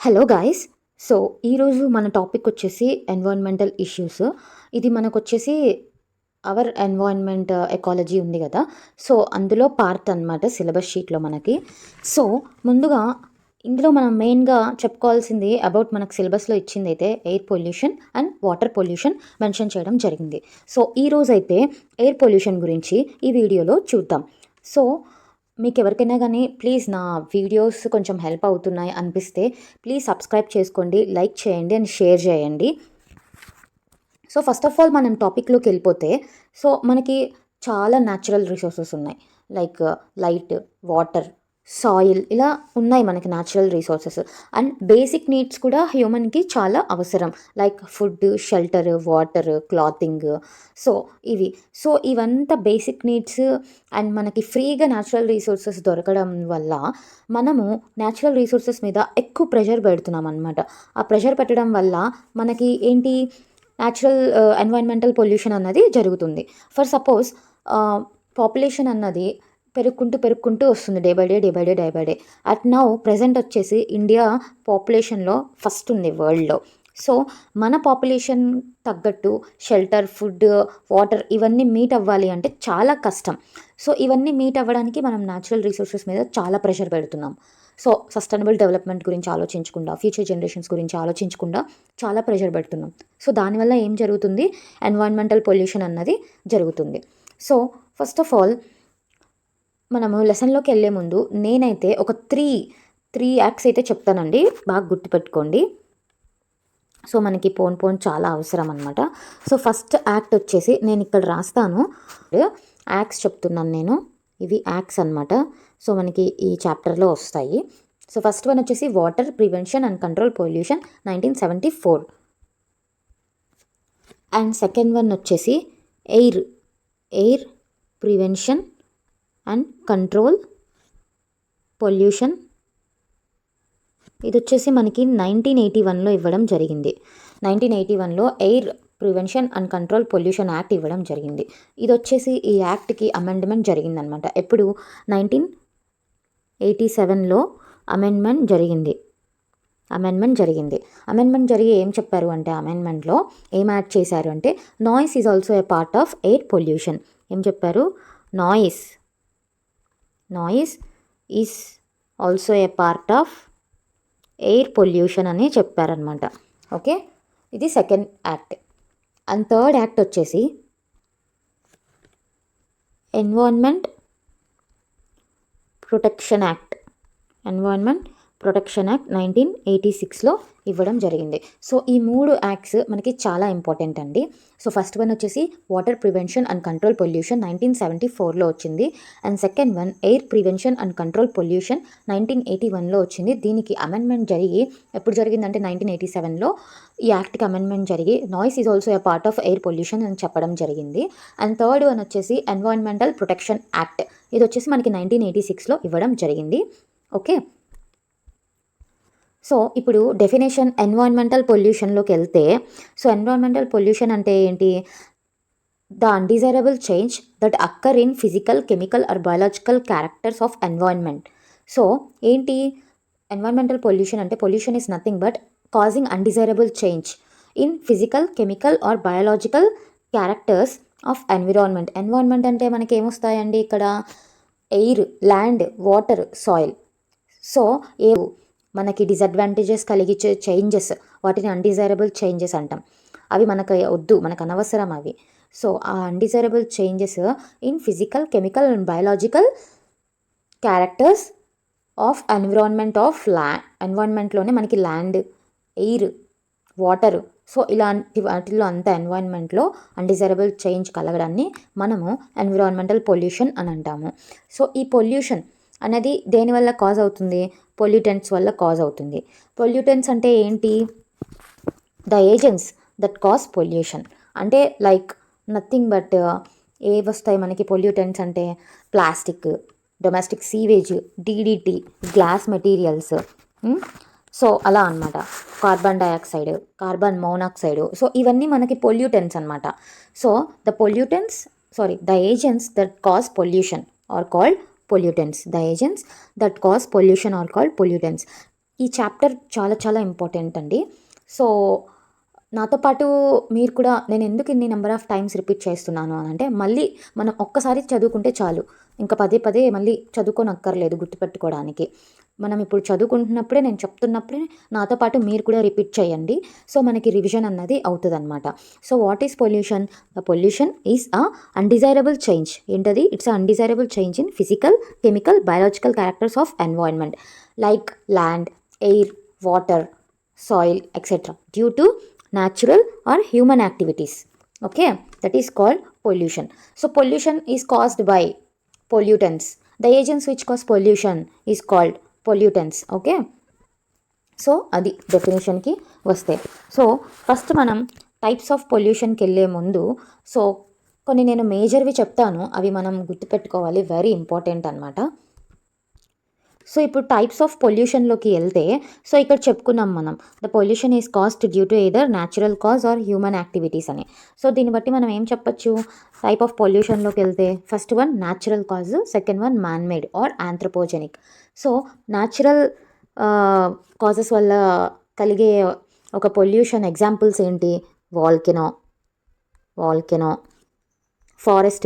Hello guys. So, ఈరోజు మన topic వచ్చేసి ఎన్విరాన్మెంటల్ ఇష్యూస్. ఇది మనకొచ్చేసి అవర్ ఎన్విరాన్మెంట్ ఎకాలజీ ఉంది గదా! సో, అందులో పార్ట్ అనమాట సిలబస్ షీట్‌లో మనకి. సో, ముందుగా ఇందులో మనం మెయిన్‌గా చెప్పుకోవాల్సింది అబౌట్ మనకు సిలబస్‌లో ఇచ్చిందైతే air pollution and water pollution mention చేయడం జరిగింది. సో, ఈరోజైతే ఎయిర్ పొల్యూషన్ గురించి ఈ వీడియోలో చూద్దాం. సో, మీకెవరికైనా గానీ ప్లీజ్ నా వీడియోస్ కొంచెం హెల్ప్ అవుతున్నాయి అనిపిస్తే ప్లీజ్ సబ్స్క్రైబ్ చేసుకోండి, లైక్ చేయండి అండ్ షేర్ చేయండి. సో, ఫస్ట్ ఆఫ్ ఆల్ మనం టాపిక్‌లోకి వెళ్ళిపోతే, సో, మనకి చాలా న్యాచురల్ రిసోర్సెస్ ఉన్నాయి. లైక్ లైట్, వాటర్, సాయిల్ ఇలా ఉన్నాయి మనకి natural resources. And basic needs కూడా హ్యూమన్‌కి చాలా అవసరం. Like food, shelter, water, clothing. So, ఇవి. సో, ఇవంతా బేసిక్ నీడ్స్ అండ్ మనకి ఫ్రీగా న్యాచురల్ రిసోర్సెస్ దొరకడం వల్ల మనము న్యాచురల్ రిసోర్సెస్ మీద ఎక్కువ ప్రెషర్ పెడుతున్నామనమాట. ఆ ప్రెషర్ పెట్టడం వల్ల మనకి ఏంటి న్యాచురల్ ఎన్వైరన్మెంటల్ పొల్యూషన్ అన్నది జరుగుతుంది. ఫర్ సపోజ్ పాపులేషన్ అన్నది పెరుగుకుంటూ వస్తుంది day by day, day by day, day by day. At now present వచ్చేసి ఇండియా పాపులేషన్‌లో ఫస్ట్ ఉంది వరల్డ్‌లో. సో, మన పాపులేషన్ తగ్గట్టు షెల్టర్, ఫుడ్, వాటర్ ఇవన్నీ మీట్ అవ్వాలి అంటే చాలా కష్టం. సో, ఇవన్నీ మీట్ అవ్వడానికి మనం న్యాచురల్ రిసోర్సెస్ మీద చాలా ప్రెషర్ పెడుతున్నాం. సో, సస్టైనబుల్ డెవలప్‌మెంట్ గురించి ఆలోచించకుండా, ఫ్యూచర్ జనరేషన్స్ గురించి ఆలోచించకుండా చాలా ప్రెషర్ పెడుతున్నాం. సో, దానివల్ల ఏం జరుగుతుంది? ఎన్విరాన్మెంటల్ పొల్యూషన్ అన్నది జరుగుతుంది. సో, ఫస్ట్ ఆఫ్ ఆల్ మనము లెసన్‌లోకి వెళ్ళే ముందు నేనైతే ఒక 3 యాక్ట్స్ అయితే చెప్తానండి. బాగా గుర్తుపెట్టుకోండి. సో, మనకి పోను చాలా అవసరం అనమాట. సో, ఫస్ట్ యాక్ట్ వచ్చేసి నేను ఇక్కడ రాస్తాను. యాక్ట్స్ చెప్తున్నాను నేను. ఇవి యాక్ట్స్ అనమాట. సో, మనకి ఈ చాప్టర్‌లో వస్తాయి. సో, ఫస్ట్ వన్ వచ్చేసి water prevention and control pollution 1974. And second one వచ్చేసి air prevention and control pollution. ఇది వచ్చేసి మనకి 1981లో ఇవ్వడం జరిగింది. 1981లో air prevention and control pollution act ఇవ్వడం జరిగింది. ఇది వచ్చేసి ఈ యాక్ట్కి అమెండ్మెంట్ జరిగిందనమాట. ఎప్పుడు 1987లో అమెండ్మెంట్ జరిగింది. అమెండ్మెంట్ జరిగి ఏం చెప్పారు అంటే అమెండ్మెంట్లో ఏం యాడ్ చేశారు అంటే noise is also a part of air pollution. ఏం చెప్పారు? Noise is also a part of air pollution అని చెప్పారనమాట. ఓకే, ఇది second act. And third act వచ్చేసి ఎన్విరాన్మెంట్ ప్రొటెక్షన్ యాక్ట్ 1986లో ఇవ్వడం జరిగింది. సో, ఈ 3 యాక్ట్స్ మనకి చాలా ఇంపార్టెంట్ అండి. సో, ఫస్ట్ వన్ వచ్చేసి water prevention and control pollution 1974లో వచ్చింది. And second one air prevention and control pollution 1981లో వచ్చింది. దీనికి అమెండ్మెంట్ జరిగి ఎప్పుడు జరిగిందంటే 1987లో ఈ యాక్ట్కి అమెండ్మెంట్ జరిగి noise is also a part of air pollution అని చెప్పడం జరిగింది. అండ్ థర్డ్ వన్ వచ్చేసి ఎన్విరాన్మెంటల్ ప్రొటెక్షన్ యాక్ట్. ఇది వచ్చేసి మనకి 1986లో ఇవ్వడం జరిగింది. ఓకే, సో, ఇప్పుడు డెఫినేషన్ ఎన్విరాన్మెంటల్ పొల్యూషన్లోకి వెళ్తే, సో, ఎన్విరాన్మెంటల్ పొల్యూషన్ అంటే ఏంటి? The undesirable change that occur in physical, chemical or biological characters of environment. So, ఏంటి ఎన్విరాన్మెంటల్ పొల్యూషన్ అంటే pollution is nothing but causing undesirable change in physical, chemical or biological characters of environment. Environment అంటే మనకి ఏమొస్తాయండి ఇక్కడ? Air, land, water, soil. So, మనకి disadvantages కలిగించే changes, వాటిని undesirable changes అంటాం. అవి మనకు వద్దు, మనకు అనవసరం అవి. సో, ఆ undesirable changes in physical, chemical and biological characters of ఎన్విరాన్మెంట్లోనే మనకి ల్యాండ్, ఎయిర్, వాటర్, సో, ఇలాంటి వాటిల్లో అంతా ఎన్విరాన్మెంట్లో అన్‌డిజైరబుల్ చేంజ్ కలగడాన్ని మనము ఎన్విరాన్మెంటల్ పొల్యూషన్ అని అంటాము. సో, ఈ పొల్యూషన్ అనేది దేనివల్ల కాజ్ అవుతుంది? పొల్యూటెంట్స్ వల్ల కాజ్ అవుతుంది. పొల్యూటెంట్స్ అంటే ఏంటి? The agents that cause pollution. అంటే లైక్ నథింగ్ బట్ ఏవి వస్తాయి మనకి పొల్యూటెంట్స్ అంటే? Plastic, domestic sewage, DDT, glass materials. So, అలా అనమాట. Carbon dioxide, carbon monoxide. So, ఇవన్నీ మనకి పొల్యూటెంట్స్ అనమాట. So, the agents that cause pollution are called pollutants. The agents that cause pollution are called pollutants. ఈ chapter చాలా చాలా important అండి. So, నాతో పాటు మీరు కూడా నేను ఎందుకు ఇన్ని నంబర్ ఆఫ్ టైమ్స్ రిపీట్ చేస్తున్నాను అనంటే, మళ్ళీ మనం ఒక్కసారి చదువుకుంటే చాలు. ఇంకా పదే పదే మళ్ళీ చదువుకోనక్కర్లేదు గుర్తుపెట్టుకోవడానికి. మనం ఇప్పుడు చదువుకుంటున్నప్పుడే, నేను చెప్తున్నప్పుడే నాతో పాటు మీరు కూడా రిపీట్ చేయండి. సో, మనకి రివిజన్ అన్నది అవుతదనమాట. So, what is pollution? The pollution is a undesirable change. ఏంటది? It's a undesirable change in physical, chemical, biological characters of environment like land, air, water, soil, etc. due to natural or human activities. Okay, that is called pollution. So, pollution is caused by pollutants. The agents which cause pollution is called pollutants. Okay, so అది డెఫినేషన్కి వస్తే. So first మనం types of పొల్యూషన్కి వెళ్ళే ముందు so కొన్ని నేను మేజర్వి చెప్తాను, అవి మనం గుర్తుపెట్టుకోవాలి, వెరీ ఇంపార్టెంట్ అనమాట. సో ఇప్పుడు టైప్స్ ఆఫ్ పొల్యూషన్లోకి వెళ్తే, సో ఇక్కడ చెప్పుకున్నాం మనం the pollution is caused due to either natural cause or human activities అని. సో దీన్ని బట్టి మనం ఏం చెప్పొచ్చు టైప్ ఆఫ్ పొల్యూషన్లోకి వెళ్తే? First one natural cause, second one man made or anthropogenic. So natural causes వల్ల కలిగే ఒక పొల్యూషన్ ఎగ్జాంపుల్స్ ఏంటి? Volcano, forest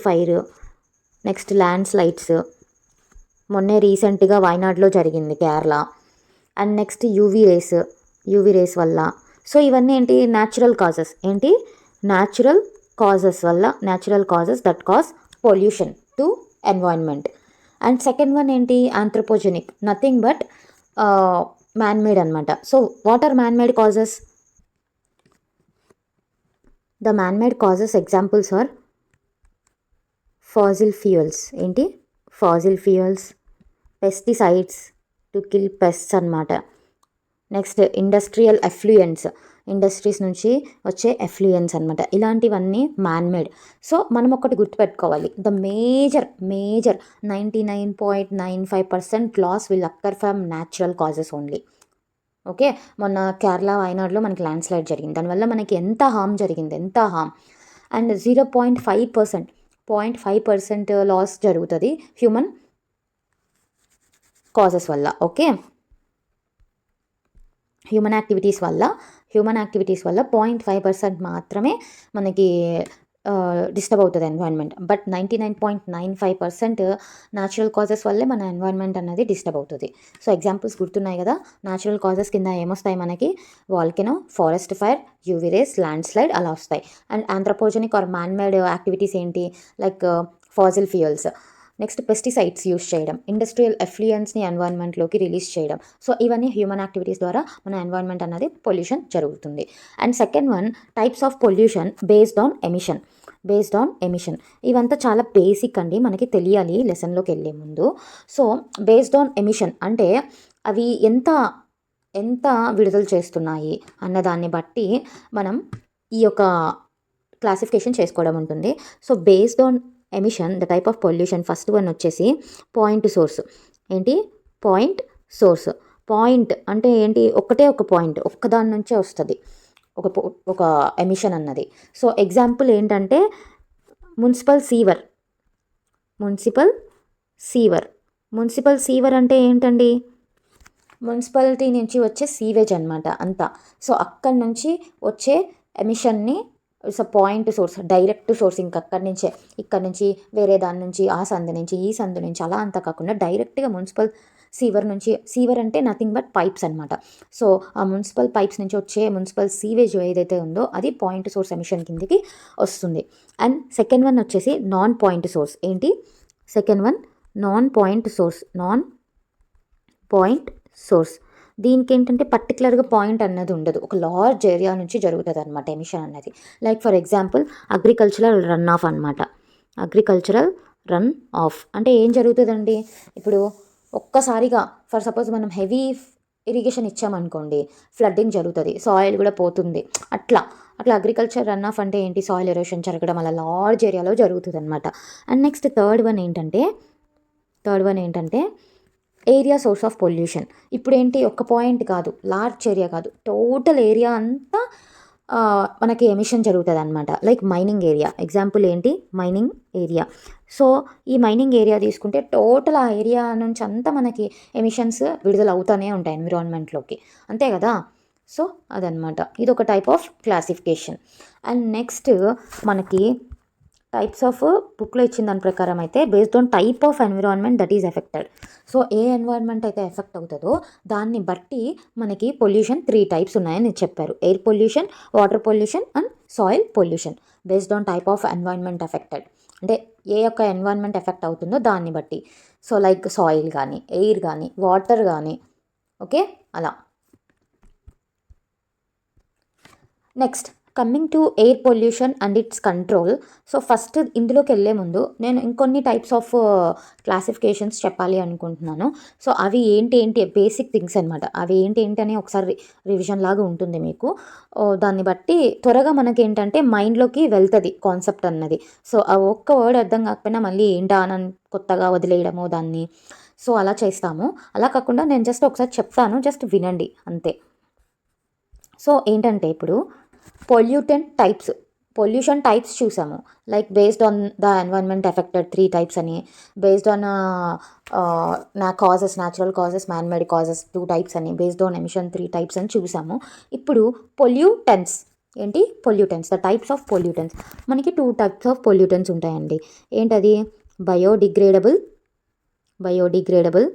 fire, next landslides, మొన్నే రీసెంట్గా వయనాడ్లో జరిగింది Kerala. And next UV rays వల్ల. సో ఇవన్నీ ఏంటి? Natural causes. ఏంటి? న్యాచురల్ కాజెస్ వల్ల, natural causes that cause pollution to environment. And second one ఏంటి? Anthropogenic, nothing but man made అనమాట. So what are man made causes? The man made causes examples are fossil fuels. ఏంటి? Fossil fuels, pesticides to kill pests అనమాట. Next industrial effluents, industries నుంచి వచ్చే effluents అనమాట. ఇలాంటివన్నీ man made. So మనం ఒకటి గుర్తుపెట్టుకోవాలి, the major 99.95% loss will occur from natural causes only. Okay, మొన్న కేరళ వయనాడులో మనకి ల్యాండ్ స్లైడ్ జరిగింది, దానివల్ల మనకి ఎంత హామ్ జరిగింది, అండ్ 0.5% లాస్ జరుగుతుంది హ్యూమన్ కాజెస్ వల్ల. ఓకే, హ్యూమన్ యాక్టివిటీస్ వల్ల 0.5% మాత్రమే మనకి డిస్టర్బ్ అవుతుంది ఎన్వైర్న్మెంట్. బట్ 99.95% న్యాచురల్ కాజెస్ వల్లే మన ఎన్వైర్న్మెంట్ అనేది డిస్టర్బ్ అవుతుంది. సో ఎగ్జాంపుల్స్ గుర్తున్నాయి కదా? న్యాచురల్ కాజెస్ కింద ఏమొస్తాయి మనకి? Volcano, forest fire, UV rays, land slide అలా వస్తాయి. And anthropogenic or man made activities ఏంటి? Like fossil fuels, next pesticides use చేయడం, ఇండస్ట్రియల్ ఎఫ్లూయెంట్స్ని ఎన్వైర్న్మెంట్లోకి రిలీజ్ చేయడం. సో ఇవన్నీ హ్యూమన్ యాక్టివిటీస్ ద్వారా మన ఎన్వైర్న్మెంట్ అనేది పొల్యూషన్ జరుగుతుంది. And second one types of pollution based on emission. ఇవంతా చాలా బేసిక్ అండి, మనకి తెలియాలి లెసన్లోకి వెళ్ళే ముందు. సో బేస్డ్ ఆన్ ఎమిషన్ అంటే అవి ఎంత విడుదల చేస్తున్నాయి అన్నదాన్ని బట్టి మనం ఈ యొక్క క్లాసిఫికేషన్ చేసుకోవడం ఉంటుంది. So based on emission, the type of pollution, first one వచ్చేసి పాయింట్ సోర్స్. ఏంటి? Point source. పాయింట్ అంటే ఏంటి? ఒకటే ఒక పాయింట్, ఒక్కదాని నుంచే వస్తుంది ఒక ఎమిషన్ అన్నది. సో ఎగ్జాంపుల్ ఏంటంటే మున్సిపల్ సీవర్ అంటే ఏంటండి? మున్సిపాలిటీ నుంచి వచ్చే సీవేజ్ అనమాట అంతా. సో అక్కడి నుంచి వచ్చే ఎమిషన్ని it's a point source, direct source. ఇక్కడ నుంచి వేరే దాని నుంచి, ఆ సందు నుంచి, ఈ సందు నుంచి, అలా అంతా కాకుండా డైరెక్ట్గా మున్సిపల్ సీవర్ అంటే నథింగ్ బట్ పైప్స్ అనమాట. సో ఆ మున్సిపల్ పైప్స్ నుంచి వచ్చే మున్సిపల్ సీవేజ్ ఏదైతే ఉందో అది పాయింట్ సోర్స్ ఎమిషన్ కిందకి వస్తుంది. అండ్ సెకండ్ వన్ వచ్చేసి నాన్ పాయింట్ సోర్స్. ఏంటి? Second one non point source. దీనికి ఏంటంటే పర్టికులర్గా పాయింట్ అన్నది ఉండదు, ఒక లార్జ్ ఏరియా నుంచి జరుగుతుంది అనమాట ఎమిషన్ అన్నది. Like for example agricultural run of అంటే ఏం జరుగుతుందండి? ఇప్పుడు ఒక్కసారిగా ఫర్ సపోజ్ మనం హెవీ ఇరిగేషన్ ఇచ్చామనుకోండి, ఫ్లడ్డింగ్ జరుగుతుంది, సాయిల్ కూడా పోతుంది. అట్లా అగ్రికల్చర్ రన్ ఆఫ్ అంటే ఏంటి? సాయిల్ ఎరోషన్ జరగడం అలా లార్జ్ ఏరియాలో జరుగుతుంది అనమాట. అండ్ నెక్స్ట్ థర్డ్ వన్ ఏంటంటే ఏరియా సోర్స్ ఆఫ్ పొల్యూషన్. ఇప్పుడు ఏంటి? ఒక్క పాయింట్ కాదు, లార్జ్ ఏరియా కాదు, టోటల్ ఏరియా అంతా మనకి ఎమిషన్ జరుగుతుంది అనమాట. Like mining area. ఎగ్జాంపుల్ ఏంటి? Mining area. సో ఈ మైనింగ్ ఏరియా తీసుకుంటే టోటల్ ఆ ఏరియా నుంచి అంతా మనకి ఎమిషన్స్ విడుదల అవుతూనే ఉంటాయి ఎన్విరాన్మెంట్లోకి, అంతే కదా. సో అదనమాట, ఇది ఒక type of classification. And next మనకి టైప్స్ ఆఫ్ బుక్లో ఇచ్చిన దాని ప్రకారం అయితే based on type of environment that is affected. So A environment అయితే ఎఫెక్ట్ అవుతుందో దాన్ని బట్టి మనకి పొల్యూషన్ 3 టైప్స్ ఉన్నాయని చెప్పారు: air pollution, water pollution and soil pollution. Based on type of environment affected అంటే ఏ యొక్క ఎన్విరాన్మెంట్ ఎఫెక్ట్ అవుతుందో దాన్ని బట్టి. సో లైక్ సాయిల్ కానీ, ఎయిర్ కానీ, వాటర్ కానీ, ఓకే అలా. Next coming to air pollution and it's control. So first ఇందులోకి వెళ్ళే ముందు నేను ఇంకొన్ని టైప్స్ ఆఫ్ క్లాసిఫికేషన్స్ చెప్పాలి అనుకుంటున్నాను. సో అవి ఏంటి బేసిక్ థింగ్స్ అనమాట. అవి ఏంటి అని ఒకసారి రివిజన్ లాగా ఉంటుంది మీకు. దాన్ని బట్టి త్వరగా మనకి ఏంటంటే మైండ్లోకి వెళ్తుంది కాన్సెప్ట్ అన్నది. సో ఆ ఒక్క వర్డ్ అర్థం కాకపోయినా మళ్ళీ ఏంటా అని కొత్తగా వదిలేయడము దాన్ని. సో అలా చేస్తాము. అలా కాకుండా నేను జస్ట్ ఒకసారి చెప్తాను, జస్ట్ వినండి అంతే. సో ఏంటంటే ఇప్పుడు పొల్యూషన్ టైప్స్ చూసాము. Like based on the environment affected 3 types అని, based on natural causes, man made causes 2 types అని, బేస్డ్ ఆన్ ఎమిషన్ 3 టైప్స్ అని చూసాము. ఇప్పుడు pollutants the types of pollutants. మనకి 2 టైప్స్ ఆఫ్ పొల్యూటెంట్స్ ఉంటాయండి. ఏంటది? Biodegradable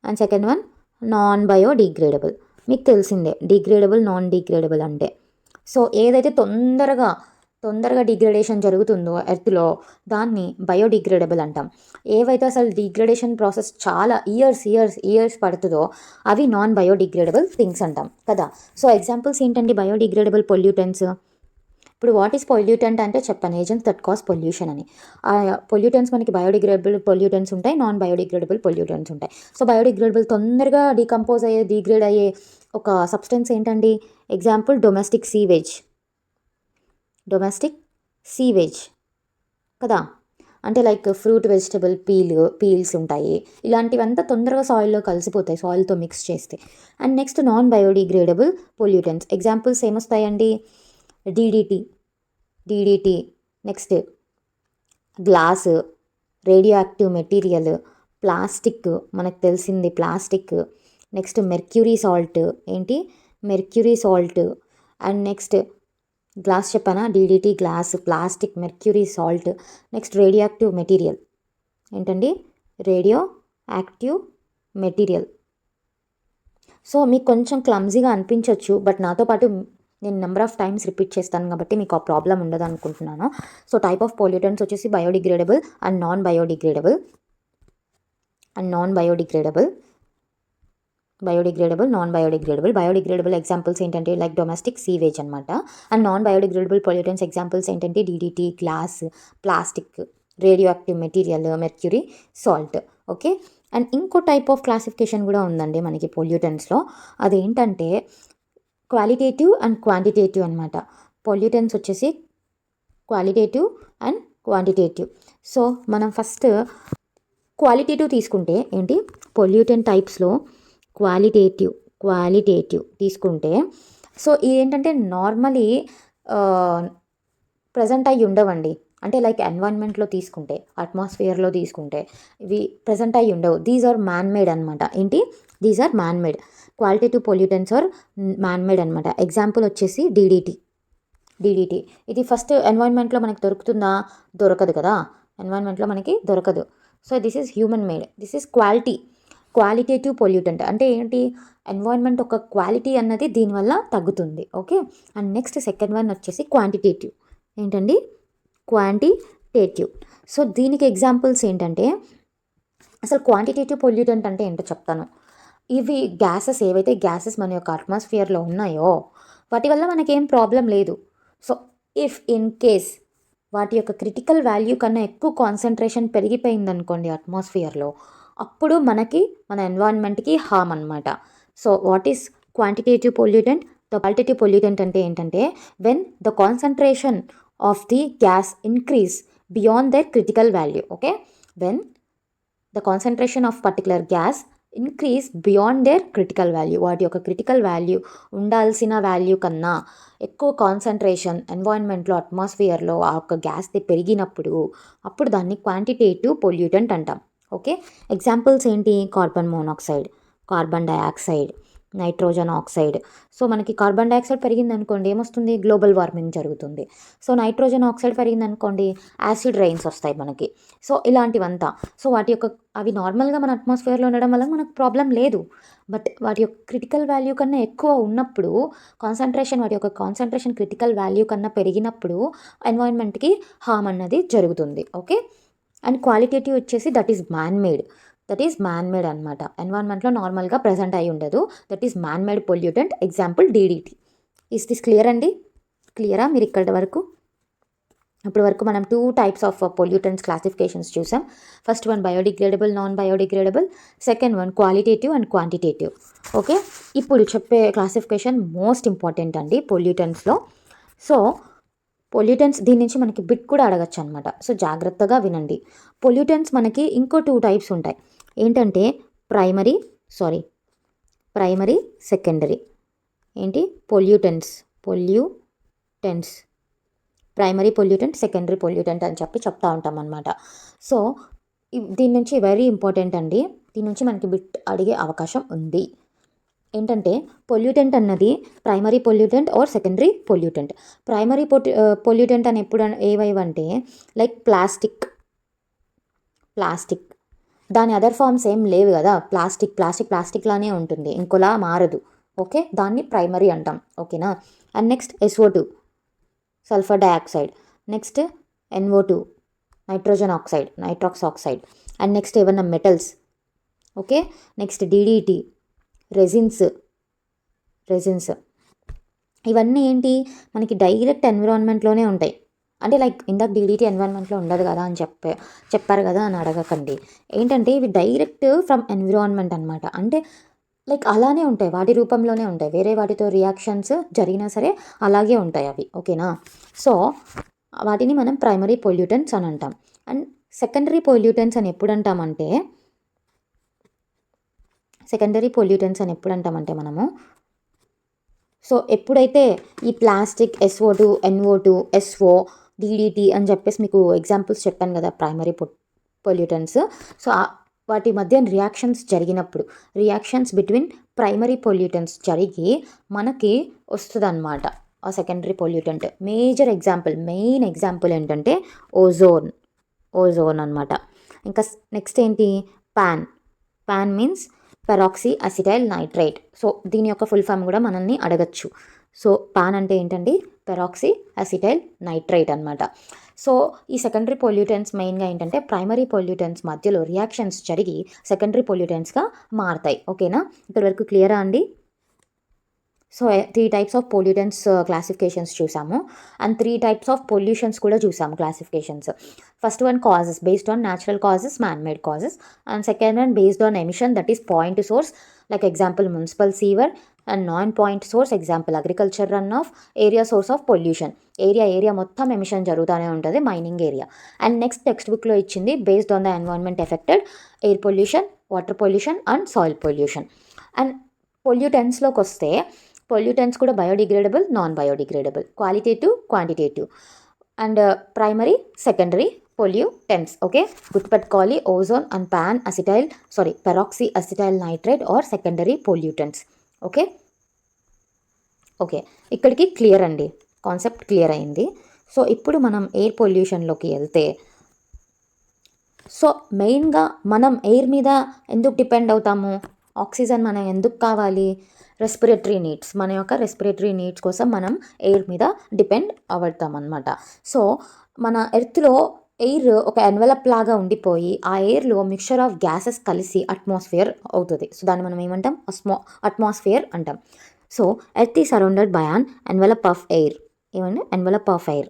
and second one non biodegradable. మీకు తెలిసిందే డిగ్రేడబుల్, నాన్ డిగ్రేడబుల్ అంటే. సో ఏదైతే తొందరగా డిగ్రేడేషన్ జరుగుతుందో ఎర్త్లో దాన్ని బయోడిగ్రేడబుల్ అంటాం. ఏవైతే అసలు డిగ్రేడేషన్ ప్రాసెస్ చాలా ఇయర్స్ పడుతుందో అవి నాన్ బయోడిగ్రేడబుల్ థింగ్స్ అంటాం కదా. సో ఎగ్జాంపుల్స్ ఏంటండి బయోడిగ్రేడబుల్ పొల్యూటెంట్స్? ఇప్పుడు వాట్ ఈస్ పొల్యూటెంట్ అంటే చెప్పాను, ఏజెంట్స్ దట్ కాజ్ పొల్యూషన్ అని. ఆ పొల్యూటెంట్స్ మనకి బయోడిగ్రేడబుల్ పొల్యూటెంట్స్ ఉంటాయి, నాన్ బయోడిగ్రేడబుల్ పొల్యూటెంట్స్ ఉంటాయి. సో బయోడిగ్రేడబుల్ తొందరగా డిగ్రేడ్ అయ్యే ఒక సబ్స్టెన్స్ ఏంటండి? ఎగ్జాంపుల్ డొమెస్టిక్ సీవేజ్ కదా. అంటే లైక్ ఫ్రూట్ వెజిటబుల్ పీల్స్ ఉంటాయి, ఇలాంటివంతా తొందరగా సాయిల్లో కలిసిపోతాయి సాయిల్తో మిక్స్ చేస్తే. And next non biodegradable pollutants examples ఏమొస్తాయండి? DDT, next glass, radioactive material, plastic, మనకు తెలిసింది plastic. Next mercury salt. And next glass చెప్పానా? DDT, glass, plastic, mercury salt. Next radioactive material. ఏంటండి? Radioactive material. సో మీకు కొంచెం క్లమ్జీగా అనిపించవచ్చు, but నాతో పాటు నేను నెంబర్ ఆఫ్ టైమ్స్ రిపీట్ చేస్తాను కాబట్టి మీకు ఆ ప్రాబ్లం ఉండదు అనుకుంటున్నాను. సో టైప్ ఆఫ్ పొల్యూటెంట్స్ వచ్చేసి biodegradable and non biodegradable. Biodegradable examples ఏంటంటే లైక్ డొమెస్టిక్ సీవేజ్ అనమాట. And non biodegradable pollutants examples ఏంటంటే DDT, glass, plastic, radioactive material, mercury salt. Okay. And ఇంకో టైప్ ఆఫ్ క్లాసిఫికేషన్ కూడా ఉందండి మనకి పొల్యూటెంట్స్లో. అదేంటంటే క్వాలిటేటివ్ అండ్ క్వాంటిటేటివ్ అనమాట. పొల్యూటెంట్స్ వచ్చేసి క్వాలిటేటివ్ అండ్ క్వాంటిటేటివ్. సో మనం ఫస్ట్ క్వాలిటేటివ్ తీసుకుంటే ఏంటి? పొల్యూటెంట్ టైప్స్లో క్వాలిటేటివ్ తీసుకుంటే సో ఏంటంటే నార్మలీ ప్రజెంట్ అయ్యి ఉండవండి. అంటే లైక్ ఎన్వైరన్మెంట్లో తీసుకుంటే, అట్మాస్ఫియర్లో తీసుకుంటే ఇవి ప్రజెంట్ అయ్యి ఉండవు. దీస్ ఆర్ మ్యాన్ మేడ్ అనమాట. ఏంటి? These are man made. Qualitative pollutants are man made అనమాట. ఎగ్జాంపుల్ వచ్చేసి డిడిటి. ఇది ఫస్ట్ ఎన్వైరన్మెంట్లో మనకి దొరుకుతుందా? దొరకదు కదా, ఎన్వైరన్మెంట్లో మనకి దొరకదు. So this is human made. This is qualitative pollutant. అంటే ఏంటి? ఎన్వైరన్మెంట్ ఒక క్వాలిటీ అన్నది దీనివల్ల తగ్గుతుంది. Okay. And next second one వచ్చేసి క్వాంటిటేటివ్. ఏంటండి? క్వాంటిటేటివ్. సో దీనికి ఎగ్జాంపుల్స్ ఏంటంటే, అసలు క్వాంటిటేటివ్ పొల్యూటెంట్ అంటే ఏంటో చెప్తాను. ఇవి ఏవైతే గ్యాసెస్ మన యొక్క అట్మాస్ఫియర్లో ఉన్నాయో వాటి వల్ల మనకేం ప్రాబ్లం లేదు. సో ఇఫ్ ఇన్ కేస్ వాటి యొక్క క్రిటికల్ వాల్యూ కన్నా ఎక్కువ కాన్సన్ట్రేషన్ పెరిగిపోయిందనుకోండి అట్మాస్ఫియర్లో, అప్పుడు మన ఎన్వైరన్మెంట్కి హామ్ అనమాట. So what is quantitative pollutant? The qualitative pollutant అంటే ఏంటంటే when the concentration of the gas increase beyond their critical value. Okay. When the concentration of particular gas increase beyond their critical value. వాటి యొక్క critical value ఉండాల్సిన value కన్నా ఎక్కువ concentration ఎన్వైరన్మెంట్లో అట్మాస్ఫియర్లో ఆ యొక్క గ్యాస్ది పెరిగినప్పుడు అప్పుడు దాన్ని క్వాంటిటేటివ్ పొల్యూటెంట్ అంటాం. ఓకే, ఎగ్జాంపుల్స్ ఏంటి? Carbon monoxide, carbon dioxide, nitrogen oxide. So మనకి కార్బన్ డయాక్సైడ్ పెరిగింది అనుకోండి ఏమొస్తుంది? గ్లోబల్ వార్మింగ్ జరుగుతుంది. సో నైట్రోజన్ ఆక్సైడ్ పెరిగింది అనుకోండి యాసిడ్ రైన్స్ వస్తాయి మనకి. సో ఇలాంటివంతా. సో వాటి యొక్క అవి నార్మల్గా మన అట్మాస్ఫియర్లో ఉండడం వల్ల మనకు ప్రాబ్లం లేదు. బట్ వాటి యొక్క క్రిటికల్ వాల్యూ కన్నా ఎక్కువ ఉన్నప్పుడు వాటి యొక్క కాన్సన్ట్రేషన్ క్రిటికల్ వాల్యూ కన్నా పెరిగినప్పుడు ఎన్వైరన్మెంట్కి హామ్ అన్నది జరుగుతుంది. ఓకే, అండ్ క్వాలిటేటివ్ వచ్చేసి దట్ ఈస్ మ్యాన్ మేడ్ అనమాట. ఎన్వైరన్మెంట్లో నార్మల్గా ప్రజెంట్ అయి ఉండదు. That is man made pollutant. Example DDT. Is this clear అండి? క్లియరా మీరు ఇక్కడి వరకు? ఇప్పటి వరకు మనం 2 types ఆఫ్ పొల్యూటెంట్స్ క్లాసిఫికేషన్స్ చూసాం. First one biodegradable, non biodegradable. Second one qualitative and quantitative. Okay, ఇప్పుడు చెప్పే క్లాసిఫికేషన్ మోస్ట్ ఇంపార్టెంట్ అండి పొల్యూటెంట్స్లో. సో పొల్యూటెంట్స్ దీని నుంచి మనకి బిట్ కూడా అడగచ్చు అనమాట. సో జాగ్రత్తగా వినండి. పొల్యూటెంట్స్ మనకి ఇంకో 2 types ఉంటాయి. ఏంటంటే ప్రైమరీ, సెకండరీ. ఏంటి? Pollutants, primary pollutant, secondary pollutant అని చెప్తా ఉంటాం అనమాట. సో దీని నుంచి వెరీ ఇంపార్టెంట్ అండి. దీని నుంచి మనకి బిట్ అడిగే అవకాశం ఉంది. ఏంటంటే పొల్యూటెంట్ అన్నది primary pollutant or secondary pollutant. Primary pollutant అని ఎప్పుడు ఏవైవంటే లైక్ ప్లాస్టిక్, దాని అదర్ ఫార్మ్స్ ఏం లేవు కదా. ప్లాస్టిక్ లానే ఉంటుంది, ఇంకోలా మారదు. ఓకే, దాన్ని ప్రైమరీ అంటాం. ఓకేనా? And next SO2, sulphur dioxide. Next NO2, nitrogen oxide, nitrous oxide. And next ఏమన్నా metals. Okay, next DDT, resins. ఇవన్నీ ఏంటి? మనకి డైరెక్ట్ ఎన్విరాన్మెంట్లోనే ఉంటాయి. అంటే లైక్ ఇందాక DDT ఎన్విరాన్మెంట్లో ఉండదు కదా అని చెప్పారు కదా అని అడగకండి. ఏంటంటే ఇవి డైరెక్ట్ ఫ్రమ్ ఎన్విరాన్మెంట్ అనమాట. అంటే లైక్ అలానే ఉంటాయి, వాటి రూపంలోనే ఉంటాయి. వేరే వాటితో రియాక్షన్స్ జరిగినా సరే అలాగే ఉంటాయి అవి. ఓకేనా? సో వాటిని మనం ప్రైమరీ పొల్యూటెంట్స్ అని అంటాం. అండ్ సెకండరీ పొల్యూటెంట్స్ అని ఎప్పుడు అంటామంటే మనము సో ఎప్పుడైతే ఈ plastic, SO2, NO2, SO, DDT అని చెప్పేసి మీకు ఎగ్జాంపుల్స్ చెప్పాను కదా ప్రైమరీ పొల్యూటెంట్స్. సో వాటి మధ్య రియాక్షన్స్ బిట్వీన్ ప్రైమరీ పొల్యూటెంట్స్ జరిగి మనకి వస్తుంది అనమాట ఆ సెకండరీ పొల్యూటెంట్. మెయిన్ ఎగ్జాంపుల్ ఏంటంటే ఓజోన్ అనమాట. ఇంకా నెక్స్ట్ ఏంటి? Pan means peroxy acetyl nitrite. So దీని యొక్క ఫుల్ ఫామ్ కూడా మనల్ని అడగచ్చు. సో పాన్ అంటే ఏంటండి? పెరాక్సీ అసిటైల్ నైట్రైట్ అనమాట. సో ఈ సెకండరీ పొల్యూటెంట్స్ మెయిన్గా ఏంటంటే ప్రైమరీ పొల్యూటెంట్స్ మధ్యలో రియాక్షన్స్ జరిగి సెకండరీ పొల్యూటెంట్స్గా మారుతాయి. ఓకేనా? ఇక్కడ వరకు క్లియరా అండి? So 3 types of pollutants classifications చూసాము. అండ్ 3 types ఆఫ్ పొల్యూషన్స్ కూడా చూసాము classifications. First one causes, based on natural causes, man made causes. And second one based on emission, that is point source, like example municipal severe. And non point source, example agriculture run off. Area source of pollution, area మొత్తం emission జరుగుతూనే ఉంటుంది, mining area. And next text బుక్లో ఇచ్చింది based on the environment affected, air pollution, water pollution and soil pollution. And పొల్యూటెంట్స్లోకి వస్తే pollutants కూడా biodegradable, non biodegradable, qualitative, quantitative. And primary, secondary pollutants. Okay, గుర్తుపెట్టుకోవాలి. Ozone and peroxy acetyl nitrite are secondary pollutants. Okay, ఇక్కడికి clear అండి, concept clear అయింది. So ఇప్పుడు మనం air పొల్యూషన్లోకి వెళ్తే, సో మెయిన్గా మనం ఎయిర్ మీద ఎందుకు డిపెండ్ అవుతాము? ఆక్సిజన్ మనం ఎందుకు కావాలి? రెస్పిరేటరీ నీడ్స్, మన యొక్క రెస్పిరేటరీ నీడ్స్ కోసం మనం ఎయిర్ మీద డిపెండ్ అవుతాం అనమాట. సో మన ఎర్త్లో ఎయిర్ ఒక ఎన్వలప్ లాగా ఉండిపోయి ఆ ఎయిర్లో మిక్చర్ ఆఫ్ గ్యాసెస్ కలిసి అట్మాస్ఫియర్ అవుతుంది. సో దాన్ని మనం ఏమంటాం? అట్మాస్ఫియర్ అంటాం. So earth is surrounded by an envelope of air. Envelope of air.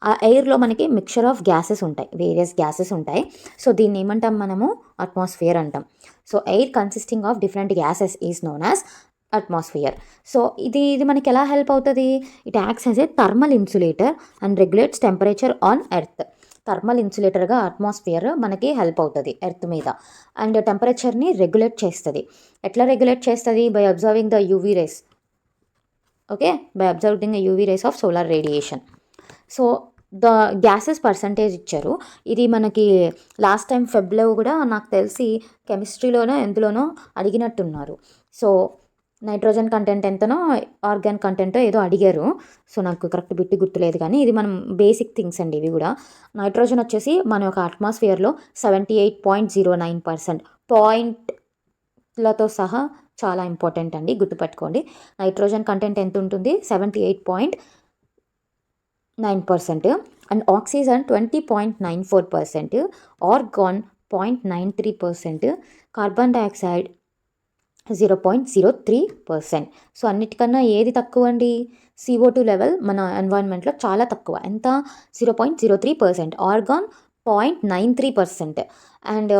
ఆ ఎయిర్లో మనకి మిక్చర్ ఆఫ్ గ్యాసెస్ ఉంటాయి, వేరియస్ గ్యాసెస్ ఉంటాయి. సో దీన్ని ఏమంటాం మనము? అట్మాస్ఫియర్ అంటాం. So air consisting of different gases is known as atmosphere. So ఇది మనకి ఎలా హెల్ప్ అవుతుంది? It acts as a thermal insulator and regulates temperature on earth. Thermal ఇన్సులేటర్గా atmosphere మనకి హెల్ప్ అవుతుంది ఎర్త్ మీద. అండ్ టెంపరేచర్ని రెగ్యులేట్ చేస్తుంది. ఎట్లా రెగ్యులేట్ చేస్తుంది? By observing the UV rays. Okay, by observing the UV rays of solar radiation. So the gases percentage ఇచ్చారు. ఇది మనకి last time ఫెబ్లో కూడా నాకు తెలిసి కెమిస్ట్రీలోనో ఎందులోనో అడిగినట్టున్నారు. సో నైట్రోజన్ కంటెంట్ ఎంతనో ఆర్గాన్ కంటెంటో ఏదో అడిగారు. సో నాకు కరెక్ట్ బిట్టి గుర్తులేదు, కానీ ఇది మనం బేసిక్ థింగ్స్ అండి ఇవి కూడా. నైట్రోజన్ వచ్చేసి మన యొక్క అట్మాస్ఫియర్లో 78.09%. పాయింట్లతో సహా చాలా ఇంపార్టెంట్ అండి, గుర్తుపెట్టుకోండి. నైట్రోజన్ కంటెంట్ ఎంత ఉంటుంది? 78.9%. And oxygen 20.94%, organ 0.93%, carbon dioxide 0.03%. So అన్నిటికన్నా ఏది తక్కువ అండి? CO2 లెవెల్ మన ఎన్వైరన్మెంట్లో చాలా తక్కువ. ఎంత? 0.03%. ఆర్గాన్ 0.93%. అండ్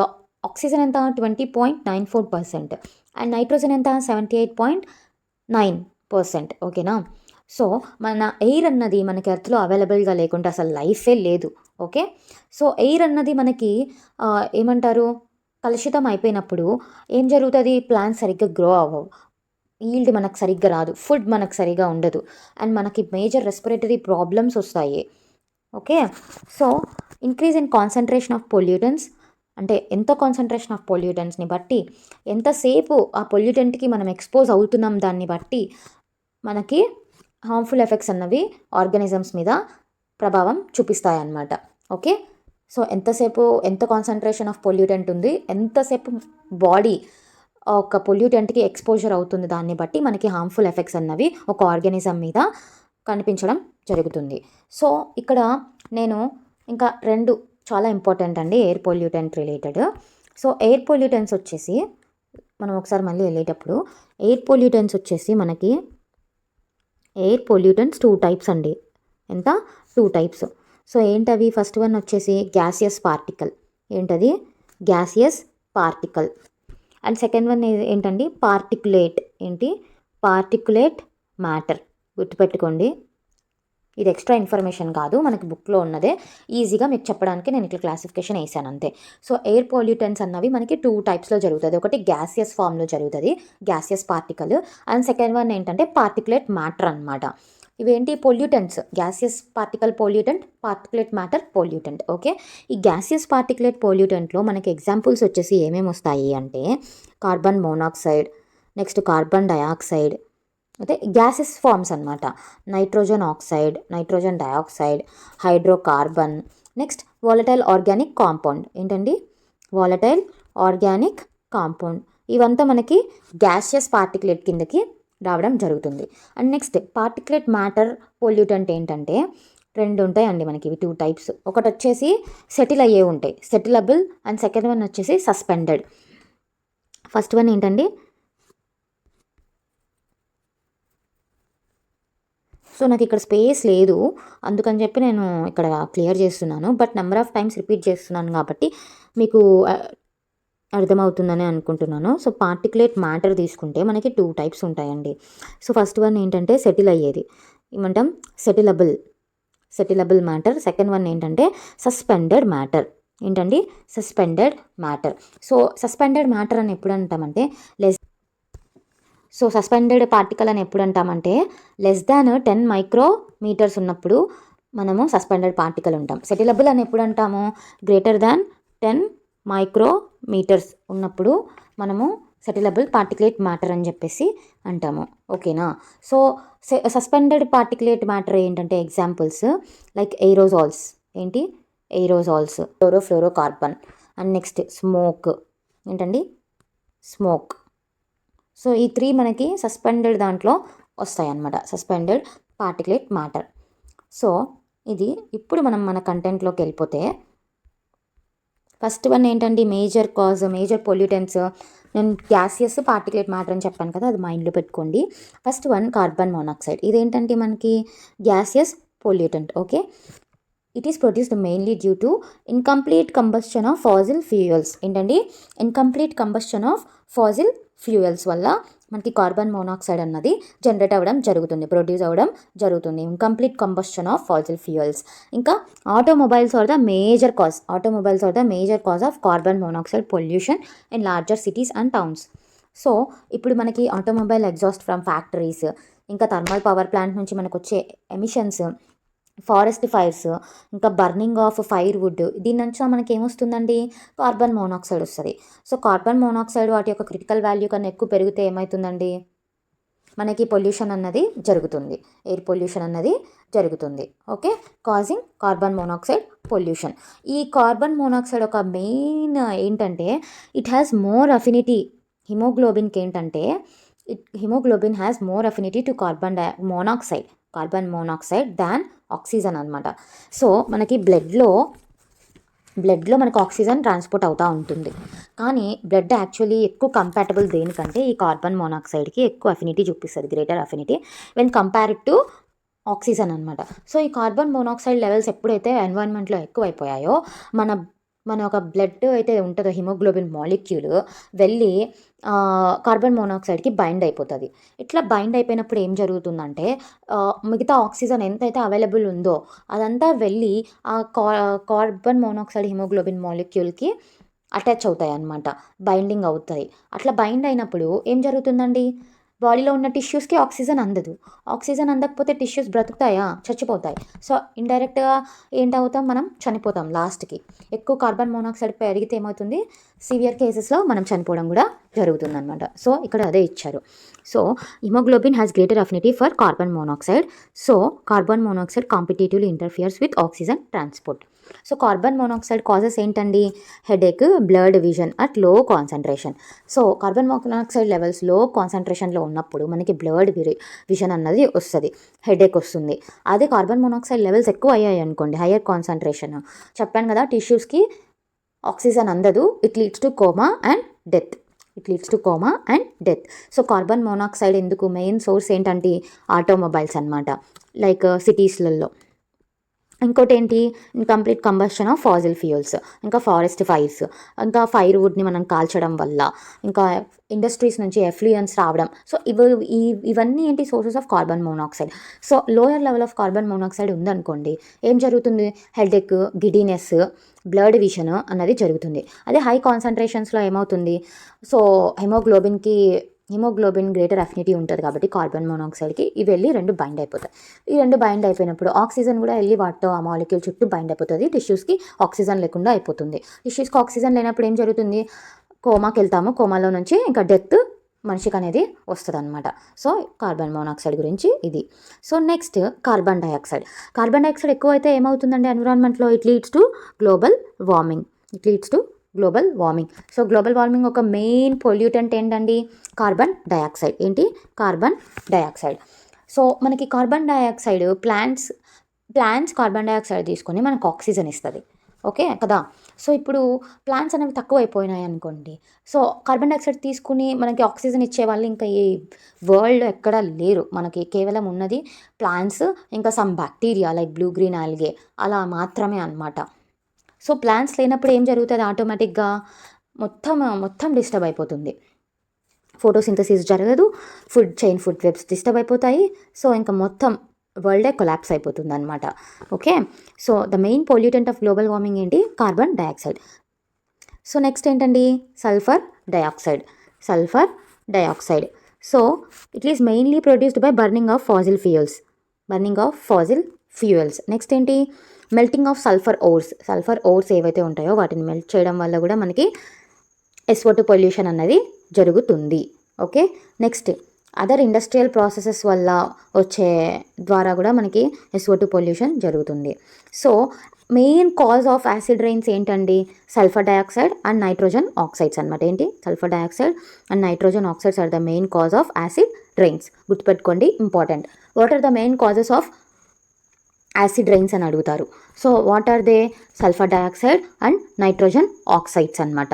ఆక్సిజన్ ఎంత? 20.94%. అండ్ నైట్రోజన్ ఎంత? 78.9%. ఓకేనా? సో మన ఎయిర్ అన్నది మనకి ఎర్త్లో అవైలబుల్గా లేకుంటే అసలు లైఫే లేదు. ఓకే, సో ఎయిర్ అన్నది మనకి ఏమంటారు, కలుషితం అయిపోయినప్పుడు ఏం జరుగుతుంది? ప్లాంట్స్ సరిగ్గా గ్రో అవ్వవు, ఈల్డ్ మనకు సరిగ్గా రాదు, ఫుడ్ మనకు సరిగ్గా ఉండదు, అండ్ మనకి మేజర్ రెస్పిరేటరీ ప్రాబ్లమ్స్ వస్తాయి. Okay, so increase in concentration of pollutants, అంటే ఎంత కాన్సన్ట్రేషన్ ఆఫ్ పొల్యూటెంట్స్ని బట్టి, ఎంతసేపు ఆ పొల్యూటెంట్కి మనం ఎక్స్పోజ్ అవుతున్నాం దాన్ని బట్టి మనకి హార్మ్ఫుల్ ఎఫెక్ట్స్ అన్నవి ఆర్గానిజమ్స్ మీద ప్రభావం చూపిస్తాయన్నమాట. ఓకే, సో ఎంతసేపు ఎంత కాన్సన్ట్రేషన్ ఆఫ్ పొల్యూటెంట్ ఉంది, ఎంతసేపు బాడీ ఒక పొల్యూటెంట్కి ఎక్స్పోజర్ అవుతుంది, దాన్ని బట్టి మనకి హార్మ్ఫుల్ ఎఫెక్ట్స్ అన్నవి ఒక ఆర్గానిజం మీద కనిపించడం జరుగుతుంది. సో ఇక్కడ నేను ఇంకా 2 చాలా ఇంపార్టెంట్ అండి air pollutant related. So air pollutants వచ్చేసి మనం ఒకసారి మళ్ళీ వెళ్ళేటప్పుడు, ఎయిర్ పొల్యూటెంట్స్ వచ్చేసి మనకి ఎయిర్ పొల్యూటెంట్స్ 2 టైప్స్ అండి. ఎంత? 2 టైప్స్. సో ఏంటవి? ఫస్ట్ వన్ వచ్చేసి గ్యాసియస్ పార్టికల్. ఏంటది? Gaseous particle. And second one ఏంటండి? పార్టికులేట్. ఏంటి? Particulate matter. గుర్తుపెట్టుకోండి, ఇది ఎక్స్ట్రా ఇన్ఫర్మేషన్ కాదు, మనకి బుక్లో ఉన్నదే, ఈజీగా మీకు చెప్పడానికి నేను ఇట్లా క్లాసిఫికేషన్ వేసాను అంతే. సో ఎయిర్ పొల్యూటెంట్స్ అన్నవి మనకి 2 టైప్స్లో జరుగుతుంది. ఒకటి గ్యాసియస్ ఫామ్లో జరుగుతుంది, gaseous particle. And second one ఏంటంటే పార్టికులేట్ మ్యాటర్ అనమాట. ఇవేంటి? Pollutants. Gaseous particle pollutant, particulate matter pollutant. Okay, ఈ గ్యాసియస్ పార్టికులేట్ పొల్యూటెంట్లో మనకి ఎగ్జాంపుల్స్ వచ్చేసి ఏమేమి వస్తాయి అంటే carbon monoxide, next carbon dioxide, అంటే గ్యాసెస్ ఫామ్స్ అనమాట. Nitrogen oxide, nitrogen dioxide, hydrocarbon, next volatile organic compound. ఏంటండి? Volatile organic compound. ఇవంతా మనకి గ్యాసియస్ పార్టికులేట్ కిందకి రావడం జరుగుతుంది. And next particulate matter pollutant ఏంటంటే 2 ఉంటాయండి మనకి, ఇవి 2 టైప్స్. ఒకటి వచ్చేసి సెటిల్ అయ్యే ఉంటాయి, సెటిలబుల్. అండ్ సెకండ్ వన్ వచ్చేసి సస్పెండెడ్. ఫస్ట్ వన్ ఏంటండి? సో నాకు ఇక్కడ స్పేస్ లేదు, అందుకని చెప్పి నేను ఇక్కడ క్లియర్ చేస్తున్నాను, but number of times repeat చేస్తున్నాను కాబట్టి మీకు అర్థమవుతుందని అనుకుంటున్నాను. సో పార్టికులేట్ మ్యాటర్ తీసుకుంటే మనకి 2 టైప్స్ ఉంటాయండి. సో ఫస్ట్ వన్ ఏంటంటే సెటిల్ అయ్యేది, ఏమంటాం? సెటిలబుల్ మ్యాటర్. సెకండ్ వన్ ఏంటంటే సస్పెండెడ్ మ్యాటర్. ఏంటండి? Suspended matter. So suspended matter అని ఎప్పుడు అంటామంటే సస్పెండెడ్ పార్టికల్ అని ఎప్పుడు అంటామంటే లెస్ దాన్ 10 మైక్రోమీటర్స్ ఉన్నప్పుడు మనము సస్పెండెడ్ పార్టికల్ ఉంటాం. సెటిలబుల్ అని ఎప్పుడు అంటాము? గ్రేటర్ దాన్ 10 మైక్రోమీటర్స్ ఉన్నప్పుడు మనము సెటిలబుల్ పార్టికులేట్ మ్యాటర్ అని చెప్పేసి అంటాము. ఓకేనా? సో సస్పెండెడ్ పార్టికులేట్ మ్యాటర్ ఏంటంటే ఎగ్జాంపుల్స్ లైక్ ఎయిరోజాల్స్. ఏంటి? Aerosols, fluorocarbon. And next smoke. ఏంటండి? స్మోక్. సో ఈ 3 మనకి సస్పెండెడ్ దాంట్లో వస్తాయన్నమాట, సస్పెండెడ్ పార్టికులేట్ మ్యాటర్. సో ఇది ఇప్పుడు మనం మన కంటెంట్లోకి వెళ్ళిపోతే ఫస్ట్ వన్ ఏంటండి? Major pollutants. నేను గ్యాసియస్ పార్టికులేట్ మ్యాటర్ అని చెప్పాను కదా, అది మైండ్లో పెట్టుకోండి. First one carbon monoxide. ఇదేంటంటే మనకి gaseous pollutant. Okay, it is produced mainly due to incomplete combustion of fossil fuels. ఏంటండి? Incomplete combustion of fossil fuels వల్ల మనకి కార్బన్ మోనాక్సైడ్ అన్నది జనరేట్ అవ్వడం జరుగుతుంది, ప్రొడ్యూస్ అవ్వడం జరుగుతుంది. Complete combustion of fossil fuels. ఇంకా automobiles are the major cause of carbon monoxide pollution in larger cities and towns. So ఇప్పుడు మనకి ఆటోమొబైల్ ఎగ్జాస్ట్ ఫ్రమ్ ఫ్యాక్టరీస్, ఇంకా థర్మల్ పవర్ ప్లాంట్ నుంచి మనకు వచ్చే ఎమిషన్స్, ఫారెస్ట్ ఫైర్స్, ఇంకా బర్నింగ్ ఆఫ్ ఫైర్ వుడ్, దీని నుంచి మనకి ఏమొస్తుందండి, కార్బన్ మోనాక్సైడ్ వస్తుంది. సో కార్బన్ మోనాక్సైడ్ వాటి యొక్క క్రిటికల్ వాల్యూ కన్నా ఎక్కువ పెరిగితే ఏమవుతుందండి, మనకి పొల్యూషన్ అన్నది జరుగుతుంది, ఎయిర్ పొల్యూషన్ అన్నది జరుగుతుంది. Okay, causing carbon monoxide pollution. ఈ కార్బన్ మోనాక్సైడ్ ఒక మెయిన్ ఏంటంటే ఇట్ హ్యాస్ మోర్ అఫినిటీ, హిమోగ్లోబిన్కి ఏంటంటే haemoglobin has more affinity to carbon monoxide than oxygen అనమాట. సో మనకి బ్లడ్లో మనకు ఆక్సిజన్ ట్రాన్స్పోర్ట్ అవుతూ ఉంటుంది, కానీ బ్లడ్ యాక్చువల్లీ ఎక్కువ కంపాటబుల్ దేనికంటే ఈ కార్బన్ మోనాక్సైడ్కి ఎక్కువ అఫినిటీ చూపిస్తుంది, greater affinity when compared to oxygen అనమాట. సో ఈ కార్బన్ మోనాక్సైడ్ లెవెల్స్ ఎప్పుడైతే ఎన్వైరన్మెంట్లో ఎక్కువైపోయాయో మన ఒక బ్లడ్ అయితే ఉంటుందో హిమోగ్లోబిన్ మాలిక్యూల్ వెళ్ళి కార్బన్ మోనాక్సైడ్కి బైండ్ అయిపోతుంది. ఇట్లా బైండ్ అయిపోయినప్పుడు ఏం జరుగుతుందంటే మిగతా ఆక్సిజన్ ఎంతైతే అవైలబుల్ ఉందో అదంతా వెళ్ళి ఆ కార్బన్ మోనాక్సైడ్ హిమోగ్లోబిన్ మాలిక్యూల్కి అటాచ్ అవుతాయి అన్నమాట, బైండింగ్ అవుతాయి. అట్లా బైండ్ అయినప్పుడు ఏం జరుగుతుందండి, బాడీలో ఉన్న టిష్యూస్కి ఆక్సిజన్ అందదు. ఆక్సిజన్ అందకపోతే టిష్యూస్ బ్రతుకుతాయా, చచ్చిపోతాయి. సో ఇండైరెక్ట్గా ఏంటవుతాం, మనం చనిపోతాం లాస్ట్కి. ఎక్కువ కార్బన్ మోనాక్సైడ్ పెరిగితే ఏమవుతుంది, సివియర్ కేసెస్లో మనం చనిపోవడం కూడా జరుగుతుంది అనమాట. సో ఇక్కడ అదే ఇచ్చారు. So haemoglobin has greater affinity for carbon monoxide. So carbon monoxide competitively interferes with oxygen transport. So carbon monoxide causes ఏంటండి, headache, blurred vision at low concentration. So carbon monoxide levels low కాన్సన్ట్రేషన్లో ఉన్నప్పుడు మనకి blood vision అన్నది వస్తుంది, headache వస్తుంది. అదే carbon monoxide levels ఎక్కువ అయ్యాయి అనుకోండి, హయ్యర్ కాన్సన్ట్రేషన్, చెప్పాను కదా టిష్యూస్కి ఆక్సిజన్ అందదు, it leads to coma and death. So carbon monoxide ఎందుకు మెయిన్ సోర్స్ ఏంటంటే ఆటోమొబైల్స్ అనమాట, లైక్ సిటీస్లలో. ఇంకోటి ఏంటి, incomplete combustion of fossil fuels, ఇంకా ఫారెస్ట్ ఫైర్స్, ఇంకా ఫైర్ వుడ్ని మనం కాల్చడం వల్ల, ఇంకా ఇండస్ట్రీస్ నుంచి ఎఫ్లూయన్స్ రావడం. సో ఇవన్నీ ఏంటి, sources of carbon monoxide. So lower level of carbon monoxide ఉందనుకోండి, ఏం జరుగుతుంది, హెడేక్, గిడినెస్, బ్లడ్ విజన్ అన్నది జరుగుతుంది. అదే హై కాన్సన్ట్రేషన్స్లో ఏమవుతుంది, సో హిమోగ్లోబిన్ గ్రేటర్ అఫినిటీ ఉంటుంది కాబట్టి కార్బన్ మోనాక్సైడ్కి ఇవి వెళ్ళి రెండు బైండ్ అయిపోతాయి. ఈ రెండు బైండ్ అయిపోయినప్పుడు ఆక్సిజన్ కూడా వెళ్ళి వాటితో ఆ మాలిక్యూల్ చుట్టూ బైండ్ అయిపోతుంది, టిష్యూస్కి ఆక్సిజన్ లేకుండా అయిపోతుంది. టిష్యూస్కి ఆక్సిజన్ లేనప్పుడు ఏం జరుగుతుంది, కోమాకి వెళ్తాము, కోమాలో నుంచి ఇంకా డెత్ మనిషికి అనేది వస్తుంది అనమాట. సో కార్బన్ మోనాక్సైడ్ గురించి ఇది. సో నెక్స్ట్ కార్బన్ డైఆక్సైడ్ ఎక్కువ అయితే ఏమవుతుందండి ఎన్విరాన్మెంట్లో, it leads to global warming. So global warming ఒక మెయిన్ పొల్యూటెంట్ ఏంటండి, కార్బన్ డైఆక్సైడ్. సో మనకి carbon dioxide plants carbon dioxide తీసుకొని మనకు ఆక్సిజన్ ఇస్తుంది, ఓకే కదా. సో ఇప్పుడు ప్లాంట్స్ అనేవి తక్కువ అయిపోయినాయి అనుకోండి, సో కార్బన్ డైఆక్సైడ్ తీసుకుని మనకి ఆక్సిజన్ ఇచ్చే వాళ్ళు ఇంకా ఈ వరల్డ్ ఎక్కడ లేరు. మనకి కేవలం ఉన్నది ప్లాంట్స్, ఇంకా some bacteria like blue green algae, అలా మాత్రమే అనమాట. సో ప్లాంట్స్ లేనప్పుడు ఏం జరుగుతుంది, ఆటోమేటిక్గా మొత్తం డిస్టర్బ్ అయిపోతుంది, ఫోటోసింథసిస్ జరగదు, ఫుడ్ వెబ్స్ డిస్టర్బ్ అయిపోతాయి. సో ఇంకా మొత్తం వరల్డే కొలాప్స్ అయిపోతుంది అనమాట. Okay, so the main pollutant of global warming ఏంటి, కార్బన్ డైఆక్సైడ్. సో నెక్స్ట్ ఏంటండి, sulphur dioxide. So it is mainly produced by burning of fossil fuels. Next ఏంటి, మెల్టింగ్ ఆఫ్ సల్ఫర్ ఓర్స్ ఏవైతే ఉంటాయో వాటిని మెల్ట్ చేయడం వల్ల కూడా మనకి SO2 పొల్యూషన్ అన్నది జరుగుతుంది. Okay, next other industrial processes వల్ల వచ్చే ద్వారా కూడా మనకి SO2 పొల్యూషన్ జరుగుతుంది. So main cause of acid rains ఏంటండి, sulphur dioxide and nitrogen oxides అనమాట. ఏంటి, sulphur dioxide and nitrogen oxides are the main cause of acid rains. గుర్తుపెట్టుకోండి, important. What are the main causes of acid rains అని అడుగుతారు. So what are they, sulphur dioxide and nitrogen oxides అనమాట.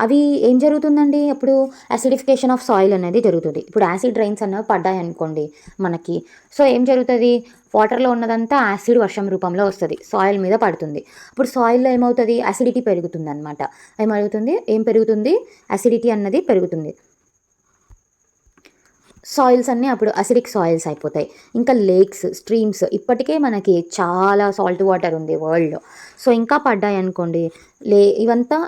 అవి ఏం జరుగుతుందండి, అప్పుడు యాసిడిఫికేషన్ ఆఫ్ సాయిల్ అనేది జరుగుతుంది. ఇప్పుడు యాసిడ్ రైన్స్ అనేవి పడ్డాయి అనుకోండి మనకి, సో ఏం జరుగుతుంది, వాటర్లో ఉన్నదంతా యాసిడ్ వర్షం రూపంలో వస్తుంది, సాయిల్ మీద పడుతుంది. ఇప్పుడు సాయిల్లో ఏమవుతుంది, యాసిడిటీ పెరుగుతుంది అనమాట. ఏం పెరుగుతుంది, యాసిడిటీ అన్నది పెరుగుతుంది. సాయిల్స్ అన్నీ అప్పుడు అసిడిక్ సాయిల్స్ అయిపోతాయి. ఇంకా లేక్స్, స్ట్రీమ్స్ ఇప్పటికే మనకి చాలా సాల్ట్ వాటర్ ఉంది వరల్డ్‌లో. సో, ఇంకా పడ్డాయనుకోండి ఇవంతా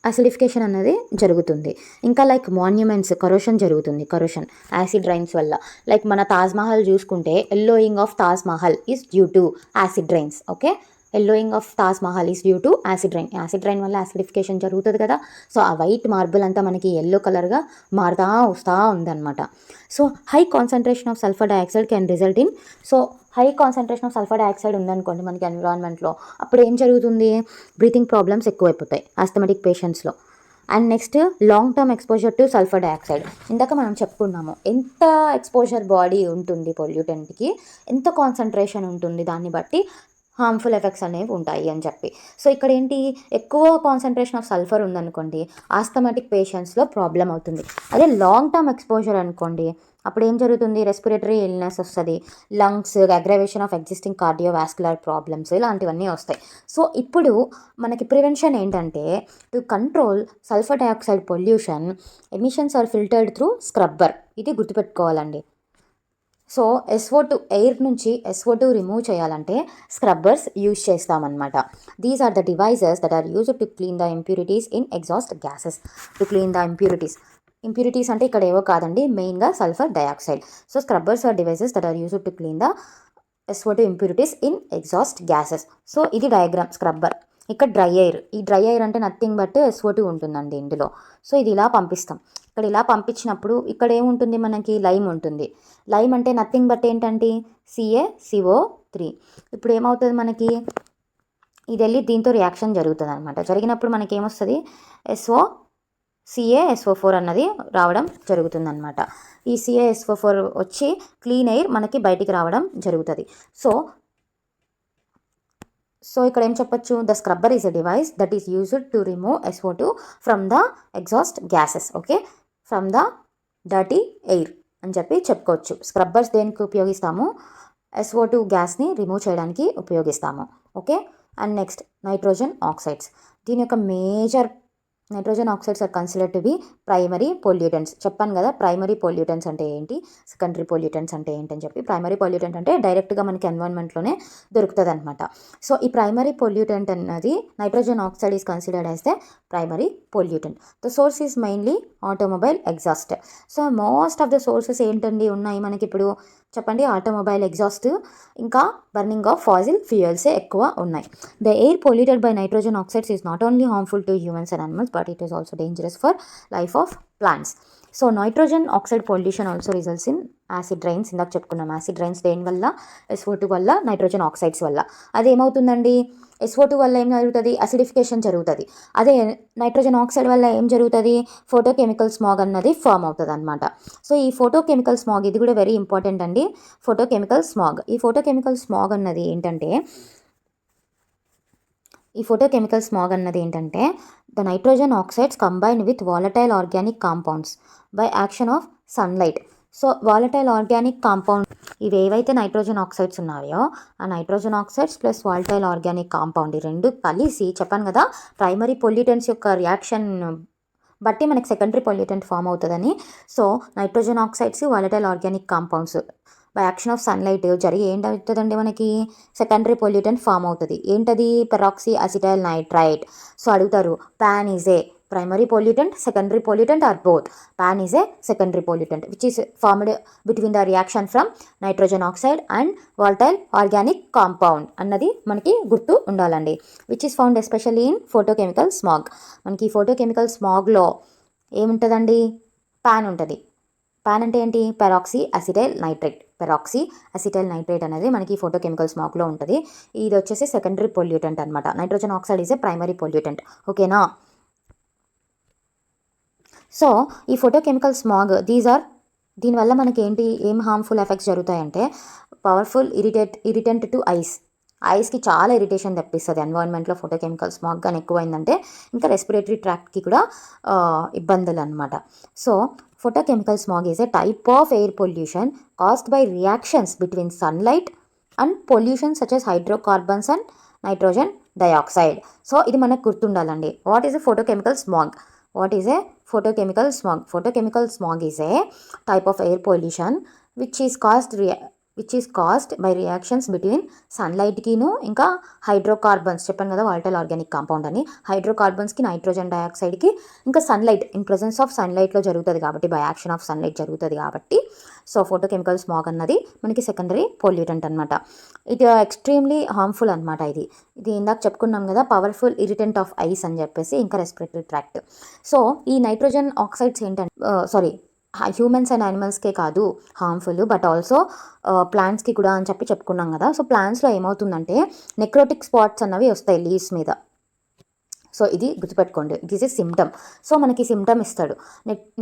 అసిడిఫికేషన్ అనేది జరుగుతుంది. ఇంకా లైక్ మాన్యుమెంట్స్ కరోషన్ జరుగుతుంది. కరోషన్ యాసిడ్ రైన్స్ వల్ల. లైక్ మన 'తాజ్‌మహల్' చూసుకుంటే yellowing of 'Taj Mahal' is due to acid rains. Okay. Yellowing of 'Taj Mahal' is due to acid rain. Acid rain వల్ల యాసిడిఫికేషన్ జరుగుతది కదా! సో, ఆ వైట్ మార్బుల్ అంతా మనకి యెల్లో కలర్‌గా మారుతా వస్తా ఉందనమాట. So, high concentration of sulphur dioxide can result in high concentration of sulphur dioxide ఉందనుకోండి మనకి ఎన్విరాన్మెంట్‌లో, అప్పుడు ఏం జరుగుతుంది? బ్రీతింగ్ ప్రాబ్లమ్స్ ఎక్కువైపోతాయి ఆస్థమాటిక్ పేషెంట్స్‌లో. And next long term exposure to sulphur dioxide. ఇందాక మనం చెప్పుకున్నాము. ఎంత ఎక్స్‌పోజర్ బాడీ ఉంటుంది పొల్యూటెంట్‌కి, ఎంత కాన్సంట్రేషన్ ఉంటుంది దాన్ని బట్టి హార్మ్ఫుల్ ఎఫెక్ట్స్ అనేవి ఉంటాయి అని చెప్పి. సో, ఇక్కడ ఏంటి, ఎక్కువ కాన్సంట్రేషన్ ఆఫ్ సల్ఫర్ ఉందనుకోండి ఆస్థమాటిక్ పేషెంట్స్‌లో ప్రాబ్లమ్ అవుతుంది. అదే లాంగ్ టర్మ్ ఎక్స్‌పోజర్ అనుకోండి, అప్పుడు ఏం జరుగుతుంది? రెస్పిరేటరీ ఇల్‌నెస్ వస్తది. Lungs aggravation of existing cardiovascular problems ఇలాంటివన్నీ వస్తాయి. సో, ఇప్పుడు మనకి ప్రివెన్షన్ ఏంటంటే, to control sulphur dioxide pollution emissions are filtered through scrubber. ఇది గుర్తుపెట్టుకోవాలండి. సో, SO2 ఎయిర్ నుంచి SO2 రిమూవ్ చేయాలంటే స్క్రబ్బర్స్ యూజ్ చేస్తామన్నమాట. These are the devices that are used to clean the impurities in exhaust gases. To clean the impurities అంటే ఇక్కడ ఏవో కాదండి, మెయిన్గా sulphur dioxide. So, scrubbers are devices that are used to clean the SO2 impurities in exhaust gases. So, ఇది diagram scrubber. ఇక్కడ dry air. ఈ dry air అంటే nothing but SO2 ఉంటుందండి ఇందులో. సో, ఇది ఇలా పంపిస్తాం. ఇక్కడ ఇలా పంపించినప్పుడు ఇక్కడ ఏముంటుంది, మనకి లైమ్ ఉంటుంది. లైమ్ అంటే నథింగ్ బట్ ఏంటంటే CaCO3. ఇప్పుడు ఏమవుతుంది మనకి, ఇది వెళ్ళి దీంతో రియాక్షన్ జరుగుతుంది అనమాట. జరిగినప్పుడు మనకి ఏమొస్తుంది, CaSO4 అన్నది రావడం జరుగుతుందన్నమాట. ఈ CaSO4 వచ్చి క్లీన్ ఎయిర్ మనకి బయటికి రావడం జరుగుతుంది. సో ఇక్కడ ఏం చెప్పొచ్చు, the scrubber is a device that is used to remove SO2 from the exhaust gases. Okay, from the dirty air అని చెప్పి చెప్పుకోవచ్చు. స్క్రబ్బర్స్ దేనికి ఉపయోగిస్తాము? SO2 గ్యాస్ని రిమూవ్ చేయడానికి ఉపయోగిస్తాము. Okay. And next nitrogen oxides. దీని యొక్క major nitrogen oxides are considered to be primary pollutants. చెప్పాను కదా ప్రైమరీ పొల్యూటెంట్స్ అంటే ఏంటి, సెకండరీ పొల్యూటెంట్స్ అంటే ఏంటని చెప్పి. ప్రైమరీ పొల్యూటెంట్ అంటే డైరెక్ట్గా మనకి ఎన్వైరన్మెంట్లోనే దొరుకుతుంది అనమాట. సో ఈ ప్రైమరీ పొల్యూటెంట్ అన్నది nitrogen oxide is considered as the primary pollutant. The source is mainly automobile exhaust. So most of the sources ఏంటండి ఉన్నాయి మనకి ఇప్పుడు చెప్పండి, ఆటోమొబైల్ ఎగ్జాస్ట్ ఇంకా బర్నింగ్ ఆఫ్ ఫాసిల్ ఫ్యూయల్సే ఎక్కువ ఉన్నాయి. The air polluted by nitrogen oxides is not only harmful to humans and animals but it is also dangerous for life of plants. So nitrogen oxide pollution also results in acid rains. ఇందాక చెప్పుకున్నాం acid rains దేని వల్ల, SO2 వల్ల, nitrogen oxides వల్ల. అది ఏమవుతుందండి, SO2 వల్ల ఏం జరుగుతుంది, అసిడిఫికేషన్ జరుగుతుంది. అదే నైట్రోజన్ ఆక్సైడ్ వల్ల ఏం జరుగుతుంది, ఫోటోకెమికల్ స్మాగ్ అన్నది ఫామ్ అవుతుంది అనమాట. సో ఈ ఫోటోకెమికల్ స్మాగ్ ఇది కూడా వెరీ ఇంపార్టెంట్ అండి. ఫోటోకెమికల్ స్మాగ్, ఈ ఫోటోకెమికల్ స్మాగ్ అన్నది ఏంటంటే the nitrogen oxides combine with volatile organic compounds by action of sunlight. So volatile organic compound ఇవి ఏవైతే నైట్రోజన్ ఆక్సైడ్స్ ఉన్నాయో ఆ nitrogen oxides plus volatile organic compound ఈ రెండు కలిసి, చెప్పాను కదా ప్రైమరీ పొల్యూటెంట్స్ యొక్క రియాక్షన్ బట్టి మనకి సెకండరీ పొల్యూటెంట్ ఫామ్ అవుతుందని. So nitrogen oxides, volatile organic compounds by action of sunlight జరిగి ఏంటవుతుందండి, మనకి సెకండరీ పొల్యూటెంట్ ఫామ్ అవుతుంది. ఏంటది, పెరాక్సీ అసిటైల్ నైట్రైట్. సో అడుగుతారు, pan is a primary pollutant, secondary pollutant or both. Pan is a secondary pollutant which is formed between the reaction from nitrogen oxide and volatile organic compound అన్నది మనకి గుర్తు ఉండాలండి. which is found especially in photochemical smog. మనకి photochemical smogలో ఏముంటుందండి, pan ఉంటుంది. PAN అంటే ఏంటి, peroxy acetyl nitrate. Peroxy acetyl nitrate అనేది మనకి ఫోటోకెమికల్ స్మాగ్లో ఉంటుంది. ఇది వచ్చేసి సెకండరీ పొల్యూటెంట్ అనమాట. Nitrogen oxide is a primary pollutant. ఓకేనా. సో ఈ ఫోటోకెమికల్ స్మాగ్ దీనివల్ల మనకి ఏం హార్మ్ఫుల్ ఎఫెక్ట్స్ జరుగుతాయంటే, పవర్ఫుల్ ఇరిటెంట్ టు ఐస్కి చాలా ఇరిటేషన్ తెప్పిస్తుంది ఎన్వైరన్మెంట్లో ఫోటోకెమికల్ స్మాగ్ కానీ ఎక్కువైందంటే. ఇంకా రెస్పిరేటరీ ట్రాక్ట్కి కూడా ఇబ్బందులు అనమాట. So photochemical smog is a type of air pollution caused by reactions between sunlight and pollution such as hydrocarbons and nitrogen dioxide. So ఇది మనకు గుర్తుండాలండి. What is a photochemical smog? What is a photochemical smog? Photochemical smog is a type of air pollution which is caused by reactions between sunlight కిను ఇంకా hydrocarbons చెప్పాను కదా wall tile organic compound అని. హైడ్రోకార్బన్స్కి nitrogen డైఆక్సైడ్కి ఇంకా sunlight in presence of సన్లైట్లో జరుగుతుంది కాబట్టి by action of sunlight జరుగుతుంది కాబట్టి so photochemical smog అన్నది మనకి సెకండరీ పొల్యూటెంట్ అనమాట. ఇది ఎక్స్ట్రీమ్లీ హార్మ్ఫుల్ అనమాట. ఇది ఇందాక చెప్పుకున్నాం కదా పవర్ఫుల్ ఇరిటెంట్ ఆఫ్ ఐస్ అని చెప్పేసి ఇంకా రెస్పిరేటరీ ట్రాక్ట్. సో ఈ నైట్రోజన్ ఆక్సైడ్స్ ఏంటంటే హ్యూమన్స్ అండ్ యానిమల్స్కే కాదు హార్మ్ఫుల్ బట్ ఆల్సో ప్లాంట్స్కి కూడా అని చెప్పుకున్నాం కదా. సో ప్లాంట్స్లో ఏమవుతుందంటే నెక్రోటిక్ స్పాట్స్ అన్నవి వస్తాయి లీవ్స్ మీద. సో ఇది గుర్తుపెట్టుకోండి, it is A symptom. So మనకి సిమ్టమ్ ఇస్తాడు,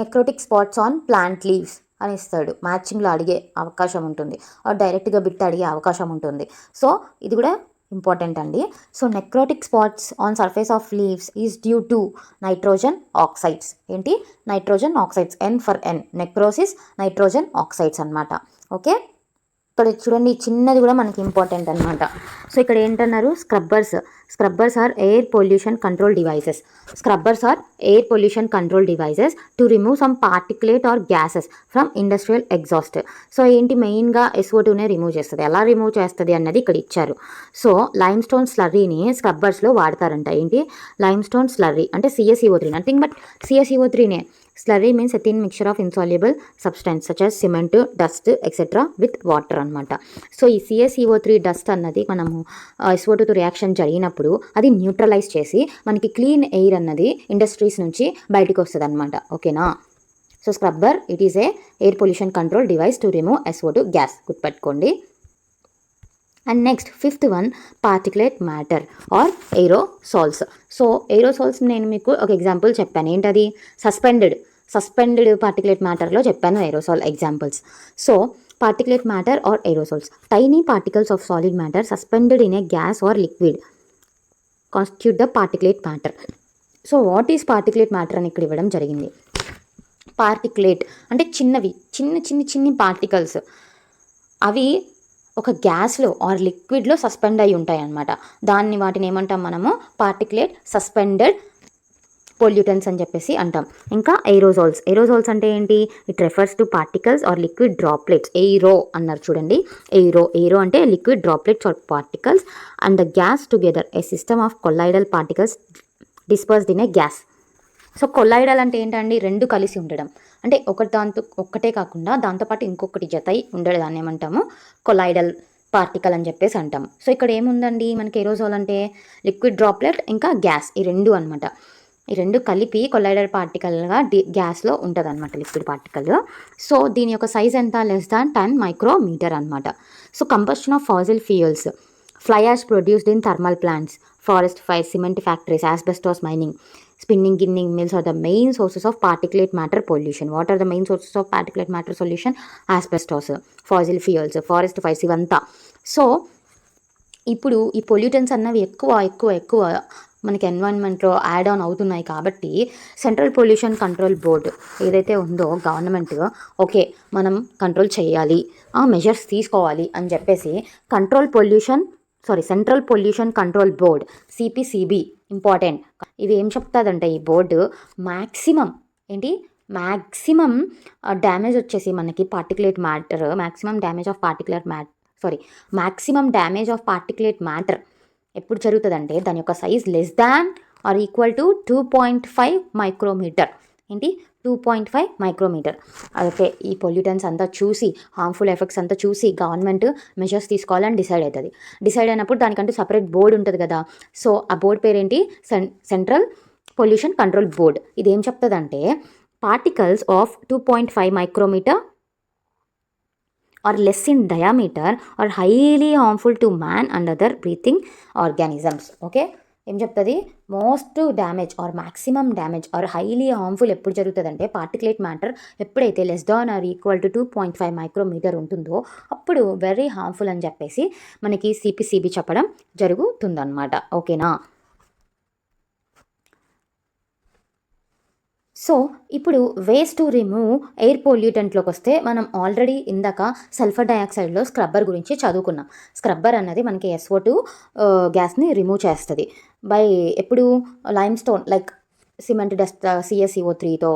necrotic spots on plant leaves అని ఇస్తాడు. మ్యాచింగ్లో అడిగే అవకాశం ఉంటుంది, డైరెక్ట్గా బిట్ అడిగే అవకాశం ఉంటుంది. సో ఇది కూడా ఇంపార్టెంట్ అండి. So necrotic spots on surface of leaves is due to nitrogen oxides. ఏంటి? Nitrogen oxides, N for N, necrosis nitrogen oxides అనమాట. ఓకే, ఇక్కడ చూడండి చిన్నది కూడా మనకి ఇంపార్టెంట్ అనమాట. సో ఇక్కడ ఏంటన్నారు? Scrubbers are air pollution control devices. Scrubbers are air pollution control devices to remove some particulate or gases from industrial exhaust. So ఏంటి మెయిన్గా SO2నే రిమూవ్ చేస్తుంది. ఎలా రిమూవ్ చేస్తుంది అన్నది ఇక్కడ ఇచ్చారు. సో లైమ్ స్టోన్ స్లర్రీని స్క్రబ్బర్స్లో వాడతారంట. ఏంటి? లైమ్ స్టోన్ స్లర్రీ అంటే CaCO3, నథింగ్ బట్ CaCO3నే. Slurry means a thin mixture of insoluble substance such as cement, dust, etc. with water అనమాట. సో ఈ CaCO3 డస్ట్ అన్నది మనము SO2తో రియాక్షన్ జరిగినప్పుడు అది న్యూట్రలైజ్ చేసి మనకి క్లీన్ ఎయిర్ అన్నది ఇండస్ట్రీస్ నుంచి బయటకు వస్తుంది అనమాట. ఓకేనా? So scrubber it is a air pollution control device to remove SO2 gas. గుర్తుపెట్టుకోండి. And next fifth one particulate matter are aerosols. So aerosols నేను మీకు ఒక ఎగ్జాంపుల్ చెప్పాను. ఏంటది? సస్పెండెడ్ పార్టికులేట్ మ్యాటర్లో చెప్పాను aerosol examples. So particulate matter are aerosols, tiny particles of solid matter suspended in a gas or liquid constitute the particulate matter. So what is particulate matter అని ఇక్కడ ఇవ్వడం జరిగింది. పార్టికులేట్ అంటే చిన్నవి, చిన్ని పార్టికల్స్. అవి ఒక గ్యాస్లో ఆర్ లిక్విడ్లో సస్పెండ్ అయి ఉంటాయి అన్నమాట. వాటిని ఏమంటాం మనము? పార్టికులేట్ సస్పెండెడ్ పొల్యూటెంట్స్ అని చెప్పేసి అంటాం. ఇంకా ఏరోసాల్స్ అంటే ఏంటి? It refers to particles or liquid droplets. Aero అన్నారు చూడండి. ఎయిరో అంటే liquid droplets or particles and the gas together a system of colloidal particles dispersed in a gas. So colloidal అంటే ఏంటండి? రెండు కలిసి ఉండడం. అంటే ఒక్కటే కాకుండా దాంతోపాటు ఇంకొకటి జతై ఉండడం, దాన్ని ఏమంటాము? కొల్లైడల్ పార్టికల్ అని చెప్పేసి అంటాం. సో ఇక్కడ ఏముందండి మనకి? ఏరోసాల్ అంటే లిక్విడ్ డ్రాప్లెట్ ఇంకా గ్యాస్, ఈ రెండు అనమాట. ఈ రెండు కలిపి కొల్లైడల్ పార్టికల్గా గ్యాస్లో ఉంటుంది అనమాట, లిక్విడ్ పార్టికల్. సో దీని యొక్క సైజ్ ఎంత? లెస్ దాన్ 10 మైక్రోమీటర్ అనమాట. So combustion of fossil fuels, fly ash produced in thermal plants, forest fire, cement factories, asbestos mining, spinning ginning mills are the main sources of particulate matter pollution. What are the main sources of particulate matter pollution? Asbestos, fossil fuels, forest fires ఇవంతా. So ఇప్పుడు ఈ pollutants అన్నవి ఎక్కువ మనకి ఎన్వైరన్మెంట్లో add on అవుతున్నాయి కాబట్టి central pollution control board ఏదైతే ఉందో గవర్నమెంట్, ఓకే మనం కంట్రోల్ చేయాలి, మెజర్స్ తీసుకోవాలి అని చెప్పేసి central pollution control board CPCB important. ఇవి ఏం చెప్తాదంటే ఈ బోర్డు మ్యాక్సిమం డ్యామేజ్ వచ్చేసి మనకి particulate matter, maximum damage of particulate matter ఎప్పుడు జరుగుతుందంటే దాని యొక్క size less than or equal to 2.5 micrometer. 2.5 micrometer. Okay, ఈ పొల్యూటెంట్స్ అంతా చూసి, హార్మ్ఫుల్ ఎఫెక్ట్స్ అంతా చూసి గవర్నమెంట్ మెజర్స్ తీసుకోవాలని డిసైడ్ అయినప్పుడు దానికంటూ సపరేట్ బోర్డు ఉంటుంది కదా. సో ఆ బోర్డు పేరేంటి? Central pollution control board. ఇది ఏం చెప్తుందంటే particles of 2.5 micrometer or less in diameter are highly harmful to man and other breathing organisms. Okay, ఏం చెప్తుంది? Most damage or maximum damage or highly harmful ఎప్పుడు జరుగుతుందంటే particulate matter ఎప్పుడైతే less than or equal to 2.5 micrometer ఉంటుందో అప్పుడు very harmful అని చెప్పేసి మనకి CPCB చెప్పడం జరుగుతుందన్నమాట. ఓకేనా? సో ఇప్పుడు వేస్ టు రిమూవ్ ఎయిర్ పొల్యూటెంట్లోకి వస్తే మనం ఆల్రెడీ ఇందాక సల్ఫర్ డైఆక్సైడ్లో స్క్రబ్బర్ గురించి చదువుకున్నాం. స్క్రబ్బర్ అన్నది మనకి SO2 గ్యాస్ని రిమూవ్ చేస్తుంది ఎప్పుడు? Limestone, like cement dust CaCO3తో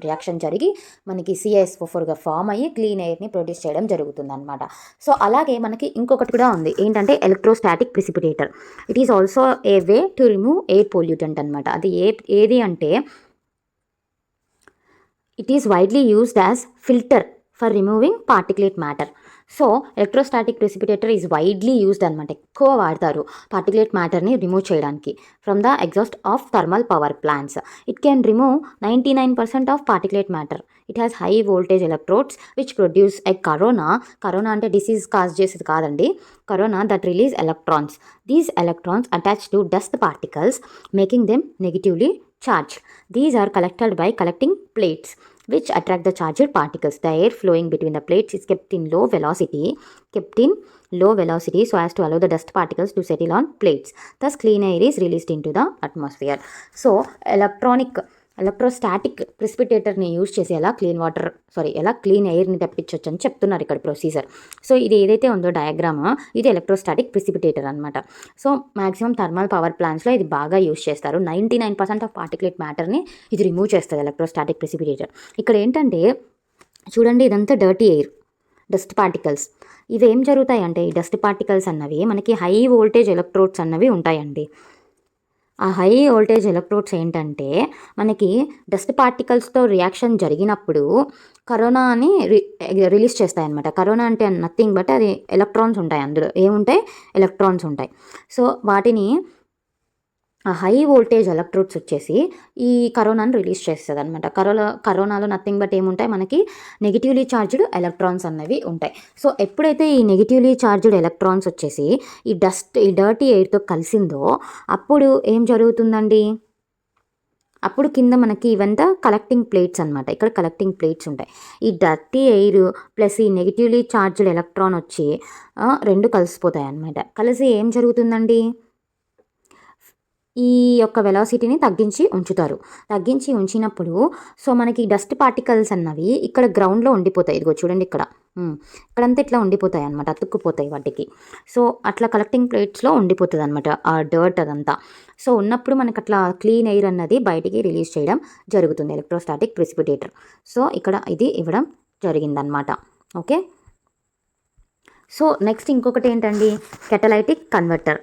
రియాక్షన్ జరిగి మనకి CaSO4గా ఫామ్ అయ్యి క్లీన్ ఎయిర్ని ప్రొడ్యూస్ చేయడం జరుగుతుందన్నమాట. సో అలాగే మనకి ఇంకొకటి కూడా ఉంది, ఏంటంటే electrostatic precipitator. It is also a way to remove air pollutant అనమాట. అది ఏది అంటే it is widely used as filter for removing particulate matter. So electrostatic precipitator is widely used అనమాట. ఎక్కువ వాడతారు పార్టికులేట్ మ్యాటర్ని రిమూవ్ చేయడానికి from the exhaust of thermal power plants. It can remove 99% of particulate matter. It has high voltage electrodes which produce a corona అంటే disease cause చేసేది కాదండి, corona that release electrons. These electrons attach to dust particles making them negatively charged. These are collected by collecting plates which attract the charged particles. The air flowing between the plates is kept in low velocity so as to allow the dust particles to settle on plates. Thus clean air is released into the atmosphere. So electrostatic ప్రిసిపిటేటర్ని use చేసి ఎలా clean ఎయిర్ని తెప్పించవచ్చు అని చెప్తున్నారు ఇక్కడ procedure. So ఇది ఏదైతే ఉందో diagram, ఇది ఎలక్ట్రోస్టాటిక్ ప్రిసిపిటేటర్ అనమాట. సో మ్యాక్సిమం థర్మల్ పవర్ ప్లాంట్స్లో ఇది బాగా యూజ్ చేస్తారు. 99% ఆఫ్ పార్టికులేట్ మ్యాటర్ని ఇది రిమూవ్ చేస్తుంది ఎలక్ట్రోస్టాటిక్ ప్రిసిపిటేటర్. ఇక్కడ ఏంటంటే చూడండి, ఇదంతా డర్టీ ఎయిర్, డస్ట్ పార్టికల్స్. ఇవి ఏం జరుగుతాయి అంటే ఈ డస్ట్ పార్టికల్స్ అన్నవి మనకి హై వోల్టేజ్ ఎలక్ట్రోడ్స్ అన్నవి ఉంటాయండి. ఆ హై వోల్టేజ్ ఎలక్ట్రోడ్స్ ఏంటంటే మనకి డస్ట్ పార్టికల్స్తో రియాక్షన్ జరిగినప్పుడు కరోనాని రిలీజ్ చేస్తాయి అన్నమాట. కరోనా అంటే నథింగ్ బట్ అది ఎలక్ట్రాన్స్ ఉంటాయి, అందులో ఏముంటాయి, ఎలక్ట్రాన్స్ ఉంటాయి. సో వాటిని ఆ హై వోల్టేజ్ ఎలక్ట్రోడ్స్ వచ్చేసి ఈ కరోనాను రిలీజ్ చేస్తుంది అనమాట. కరోనాలో నథింగ్ బట్ ఏముంటాయి, మనకి నెగిటివ్లీ చార్జ్డ్ ఎలక్ట్రాన్స్ అన్నవి ఉంటాయి. సో ఎప్పుడైతే ఈ నెగిటివ్లీ చార్జ్డ్ ఎలక్ట్రాన్స్ వచ్చేసి ఈ డర్టీ ఎయిర్తో కలిసిందో అప్పుడు ఏం జరుగుతుందండి, అప్పుడు కింద మనకి ఇవంతా కలెక్టింగ్ ప్లేట్స్ అనమాట. ఇక్కడ కలెక్టింగ్ ప్లేట్స్ ఉంటాయి. ఈ డర్టీ ఎయిర్ ప్లస్ ఈ నెగిటివ్లీ చార్జ్డ్ ఎలక్ట్రాన్ వచ్చి రెండు కలిసిపోతాయి అనమాట. కలిసి ఏం జరుగుతుందండి, ఈ యొక్క వెలాసిటీని తగ్గించి ఉంచినప్పుడు సో మనకి డస్ట్ పార్టికల్స్ అన్నవి ఇక్కడ గ్రౌండ్లో ఉండిపోతాయి. ఇదిగో చూడండి, ఇక్కడంతా ఇట్లా ఉండిపోతాయి అనమాట, అతుక్కుపోతాయి వాటికి. సో అట్లా కలెక్టింగ్ ప్లేట్స్లో ఉండిపోతుంది అనమాట ఆ డర్ట్ అదంతా. సో ఉన్నప్పుడు మనకు అట్లా క్లీన్ ఎయిర్ అన్నది బయటికి రిలీజ్ చేయడం జరుగుతుంది ఎలక్ట్రోస్టాటిక్ ప్రిసిపిటేటర్. సో ఇక్కడ ఇది ఇవ్వడం జరిగిందనమాట. ఓకే. సో నెక్స్ట్ ఇంకొకటి ఏంటండి, కెటలైటిక్ కన్వర్టర్.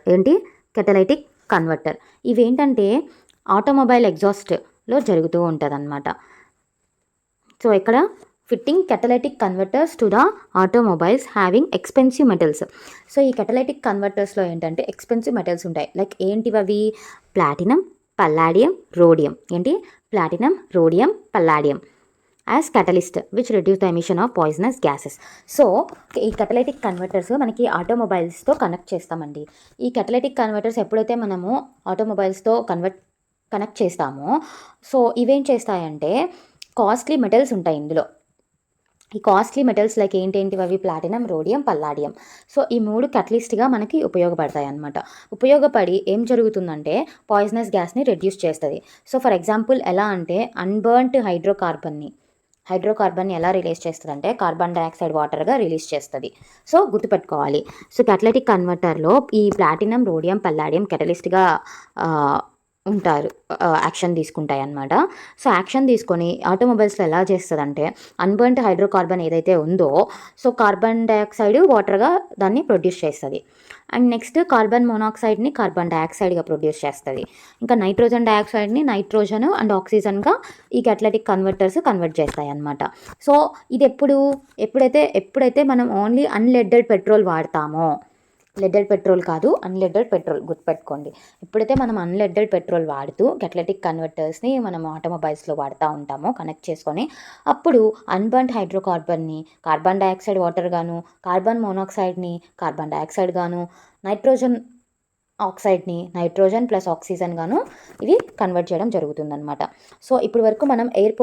కెటలైటిక్ కన్వర్టర్ ఇవేంటంటే ఆటోమొబైల్ ఎగ్జాస్ట్లో జరుగుతూ ఉంటుంది అనమాట. సో ఇక్కడ fitting catalytic converters to the automobiles having expensive metals. So ఈ కెటలైటిక్ కన్వర్టర్స్లో ఏంటంటే ఎక్స్పెన్సివ్ మెటల్స్ ఉంటాయి. లైక్ ఏంటివి అవి, platinum, Palladium, rhodium. Platinum, rhodium, Palladium as catalyst which reduce the emission of poisonous gases. So ఈ catalytic converters మనకి ఆటోమొబైల్స్తో connect చేస్తామండి. ఈ catalytic converters ఎప్పుడైతే మనము ఆటోమొబైల్స్తో కనెక్ట్ చేస్తామో సో ఇవేం చేస్తాయంటే కాస్ట్లీ మెటల్స్ ఉంటాయి ఇందులో. ఈ కాస్ట్లీ మెటల్స్ లైక్ ఏంటేంటివి అవి, ప్లాటినం, రోడియం, పల్లాడియం. సో ఈ మూడు catalystగా మనకి ఉపయోగపడతాయి అన్నమాట. ఉపయోగపడి ఏం జరుగుతుందంటే పాయిజనస్ గ్యాస్ని రెడ్యూస్ చేస్తుంది. సో ఫర్ ఎగ్జాంపుల్ ఎలా అంటే అన్బర్న్డ్ హైడ్రోకార్బన్ని ఎలా రిలీజ్ చేస్తుంది అంటే కార్బన్ డైఆక్సైడ్ వాటర్గా రిలీజ్ చేస్తుంది. సో గుర్తుపెట్టుకోవాలి. సో కెటలైటిక్ కన్వర్టర్లో ఈ ప్లాటినం, రోడియం, పల్లాడియం కెటలిస్ట్గా ఉంటారు, యాక్షన్ తీసుకుంటాయి అన్నమాట. సో యాక్షన్ తీసుకొని ఆటోమొబైల్స్లో ఎలా చేస్తుందంటే అన్బర్న్డ్ హైడ్రోకార్బన్ ఏదైతే ఉందో సో కార్బన్ డైఆక్సైడ్ వాటర్గా దాన్ని ప్రొడ్యూస్ చేస్తుంది. అండ్ నెక్స్ట్ కార్బన్ మోనాక్సైడ్ని కార్బన్ డైఆక్సైడ్గా ప్రొడ్యూస్ చేస్తుంది. ఇంకా నైట్రోజన్ డైఆక్సైడ్ని నైట్రోజన్ అండ్ ఆక్సిజన్గా ఈ కెటలైటిక్ కన్వర్టర్స్ కన్వర్ట్ చేస్తాయి అన్నమాట. సో ఇది ఎప్పుడైతే మనం ఓన్లీ అన్లెడ్డెడ్ పెట్రోల్ వాడతామో, లెడ్డెడ్ పెట్రోల్ కాదు, అన్లెడ్డెడ్ పెట్రోల్ గుర్తుపెట్టుకోండి. ఎప్పుడైతే మనం అన్లెడ్డెడ్ పెట్రోల్ వాడుతూ కెటలైటిక్ కన్వర్టర్స్ని మనం ఆటోమొబైల్స్లో వాడుతూ ఉంటామో కనెక్ట్ చేసుకొని, అప్పుడు అన్బర్న్డ్ హైడ్రోకార్బన్ని కార్బన్ డైఆక్సైడ్ వాటర్ గాను, కార్బన్ మోనాక్సైడ్ని కార్బన్ డైఆక్సైడ్ గాను, నైట్రోజన్ ఆక్సైడ్ని నైట్రోజన్ ప్లస్ ఆక్సిజన్ గాను ఇవి కన్వర్ట్ చేయడం జరుగుతుందన్నమాట. సో ఇప్పుడు వరకు మనం ఎయిర్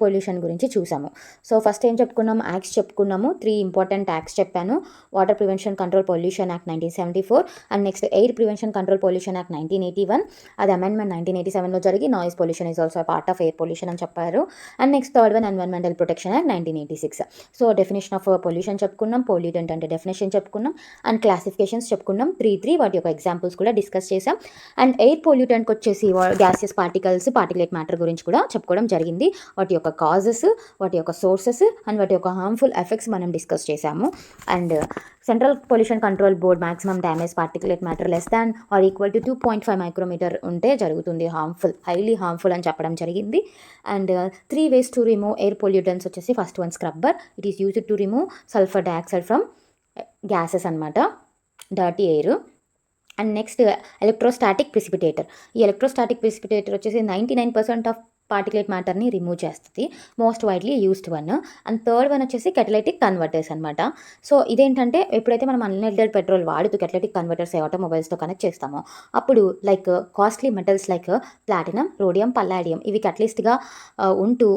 పొల్యూషన్ గురించి చూసాము. సో ఫస్ట్ ఏం చెప్పుకున్నాము, యాక్ట్స్ చెప్పుకున్నాము. 3 ఇంపార్టెంట్ యాక్ట్స్ చెప్పాను. Water prevention control pollution act 1974 and next air prevention control pollution act 1981. అది అమెండ్మెంట్ 1987లో జరిగి noise pollution is also part of air pollution అని చెప్పారు. And next third one environmental protection act 1986. So definition of pollution చెప్పుకున్నాం, pollutant అంటే definition చెప్పుకున్నాం, and classifications చెప్పుకున్నాం 3 వాటి యొక్క ఎగ్జాంపుల్స్ కూడా డిస్కస్ చేసాం. అండ్ ఎయిర్ పొల్యూటెంట్కి వచ్చేసి గ్యాసెస్ పార్టికల్స్, పార్టికులేట్ మ్యాటర్ గురించి కూడా చెప్పుకోవడం జరిగింది. వాటి యొక్క కాజెస్, వాటి యొక్క సోర్సెస్ అండ్ వాటి యొక్క హార్మ్ఫుల్ ఎఫెక్ట్స్ మనం డిస్కస్ చేసాము. And central pollution control board maximum damage particulate matter less than or equal to 2.5 micrometre ఉంటే జరుగుతుంది హైలీ హార్మ్ఫుల్ అని చెప్పడం జరిగింది. And 3 ways to remove air pollutants వచ్చేసి first one scrubber. It is used to remove sulphur dioxide from gases అనమాట, dirty air. And next electrostatic precipitator. ఈ electrostatic precipitator వచ్చేసి 99% of particulate మ్యాటర్ని రిమూవ్ చేస్తుంది, most widely used one. And third one వచ్చేసి catalytic converters అనమాట. సో ఇదేంటంటే ఎప్పుడైతే మనం అన్లెడెడ్ పెట్రోల్ వాడుతూ కెటలైటిక్ కన్వర్టర్స్ ఆటోమొబైల్స్తో కనెక్ట్ చేస్తామో అప్పుడు like costly metals like platinum, rhodium, palladium ఇవి కటలిస్ట్గా ఉంటూ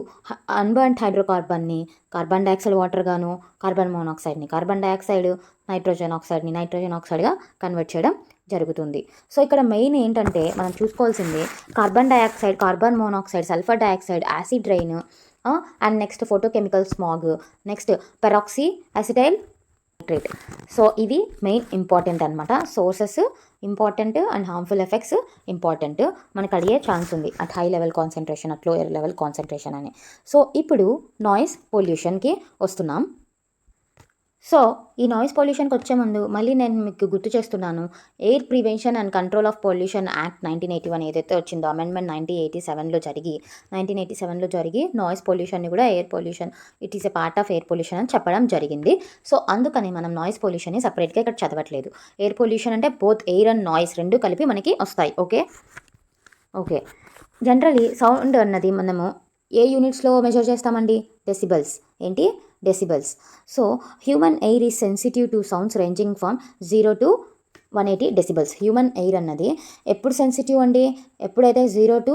అన్బర్న్డ్ హైడ్రోకార్బన్ని కార్బన్ డైఆక్సైడ్ వాటర్ గాను, కార్బన్ మోనాక్సైడ్ని కార్బన్ డైఆక్సైడ్, నైట్రోజన్ ఆక్సైడ్ని నైట్రోజన్ ఆక్సైడ్గా కన్వర్ట్ చేయడం జరుగుతుంది. సో ఇక్కడ మెయిన్ ఏంటంటే మనం చూసుకోవాల్సింది carbon dioxide, carbon monoxide, sulphur dioxide, acid rain and next photochemical smog, next peroxy acetyl nitrate. So ఇవి మెయిన్ ఇంపార్టెంట్ అనమాట. Sources important and harmful effects important. మనకు అడిగే ఛాన్స్ ఉంది at high level concentration, at lower level concentration అని. So ఇప్పుడు noise పొల్యూషన్కి వస్తున్నాం. So ఈ noise పొల్యూషన్కి వచ్చే ముందు మళ్ళీ నేను మీకు గుర్తు చేస్తున్నాను, air prevention and control of pollution act 1981 ఏదైతే వచ్చిందో, అమెండ్మెంట్ 1987లో జరిగి నాయిస్ పొల్యూషన్ని కూడా air pollution, it is a part of air pollution అని చెప్పడం జరిగింది. సో అందుకని మనం నాయిస్ పొల్యూషన్ని సపరేట్గా ఇక్కడ చదవట్లేదు. ఎయిర్ పొల్యూషన్ అంటే బోత్ ఎయిర్ అండ్ నాయిస్ రెండు కలిపి మనకి వస్తాయి. ఓకే జనరలీ సౌండ్ అన్నది మనము ఏ యూనిట్స్లో మెజర్ చేస్తామండి? డెసిబల్స్. ఏంటి? Decibels. So human air is sensitive to sounds ranging from 0 to 180 decibels. Human air అన్నది ఎప్పుడు సెన్సిటివ్ అండి? ఎప్పుడైతే 0 to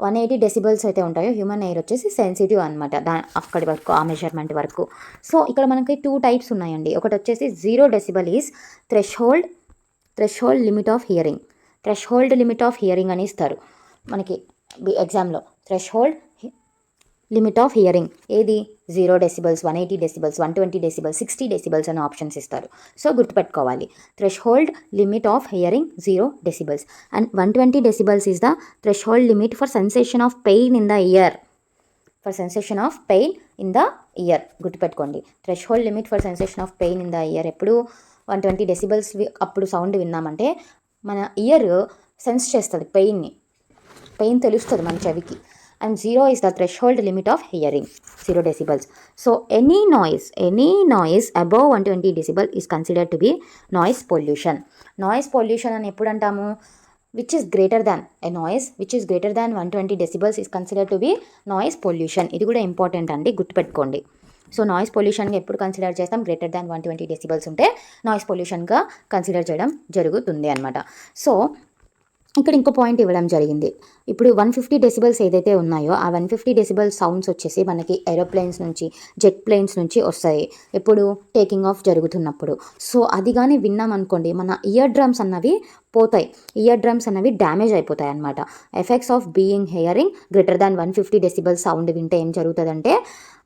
180 డెసిబల్స్ అయితే ఉంటాయో హ్యూమన్ ఎయిర్ వచ్చేసి సెన్సిటివ్ అనమాట, అక్కడి వరకు, ఆ మెజర్మెంట్ వరకు. సో ఇక్కడ మనకి 2 టైప్స్ ఉన్నాయండి. ఒకటి వచ్చేసి 0 decibel is threshold limit of hearing. Threshold limit of hearing అని ఇస్తారు మనకి ఎగ్జామ్లో. థ్రెషోల్డ్ లిమిట్ ఆఫ్ హియరింగ్ ఏది? 0 డెసిబల్స్, 180 డెసిబల్స్, 120 డెసిబల్స్, 60 డెసిబల్స్ అనే ఆప్షన్స్ ఇస్తారు. సో గుర్తుపెట్టుకోవాలి, threshold limit of hearing 0 decibels and 120 decibels is the threshold limit for sensation of pain in the ear. గుర్తుపెట్టుకోండి, threshold limit for sensation of pain in the ear ఎప్పుడు 120 decibels అప్పుడు sound విన్నామంటే మన year sense చేస్తుంది pain తెలుస్తుంది మన చెవికి. And 0 is the threshold limit of hearing, 0 decibels. So any noise above 120 decibel is considered to be noise pollution. Noise pollution అని ఎప్పుడు అంటాము? which is greater than 120 decibels is considered to be noise pollution. ఇది కూడా important అండి, గుర్తుపెట్టుకోండి. So noise పొల్యూషన్గా ఎప్పుడు consider చేస్తాం? Greater than 120 decibels ఉంటే నాయిస్ పొల్యూషన్గా కన్సిడర్ చేయడం జరుగుతుంది అనమాట. సో ఇక్కడ ఇంకో పాయింట్ ఇవ్వడం జరిగింది. ఇప్పుడు 150 డెసిబల్స్ ఏదైతే ఉన్నాయో ఆ 150 డెసిబల్ సౌండ్స్ వచ్చేసి మనకి ఏరోప్లేన్స్ నుంచి, జెట్ ప్లేన్స్ నుంచి వస్తాయి ఎప్పుడు? టేకింగ్ ఆఫ్ జరుగుతున్నప్పుడు. సో అది కానీ విన్నాం అనుకోండి, మన ఇయర్ డ్రమ్స్ అన్నవి డ్యామేజ్ అయిపోతాయి అనమాట. Effects of being hearing greater than 150 decibel sound వింటే ఏం జరుగుతుందంటే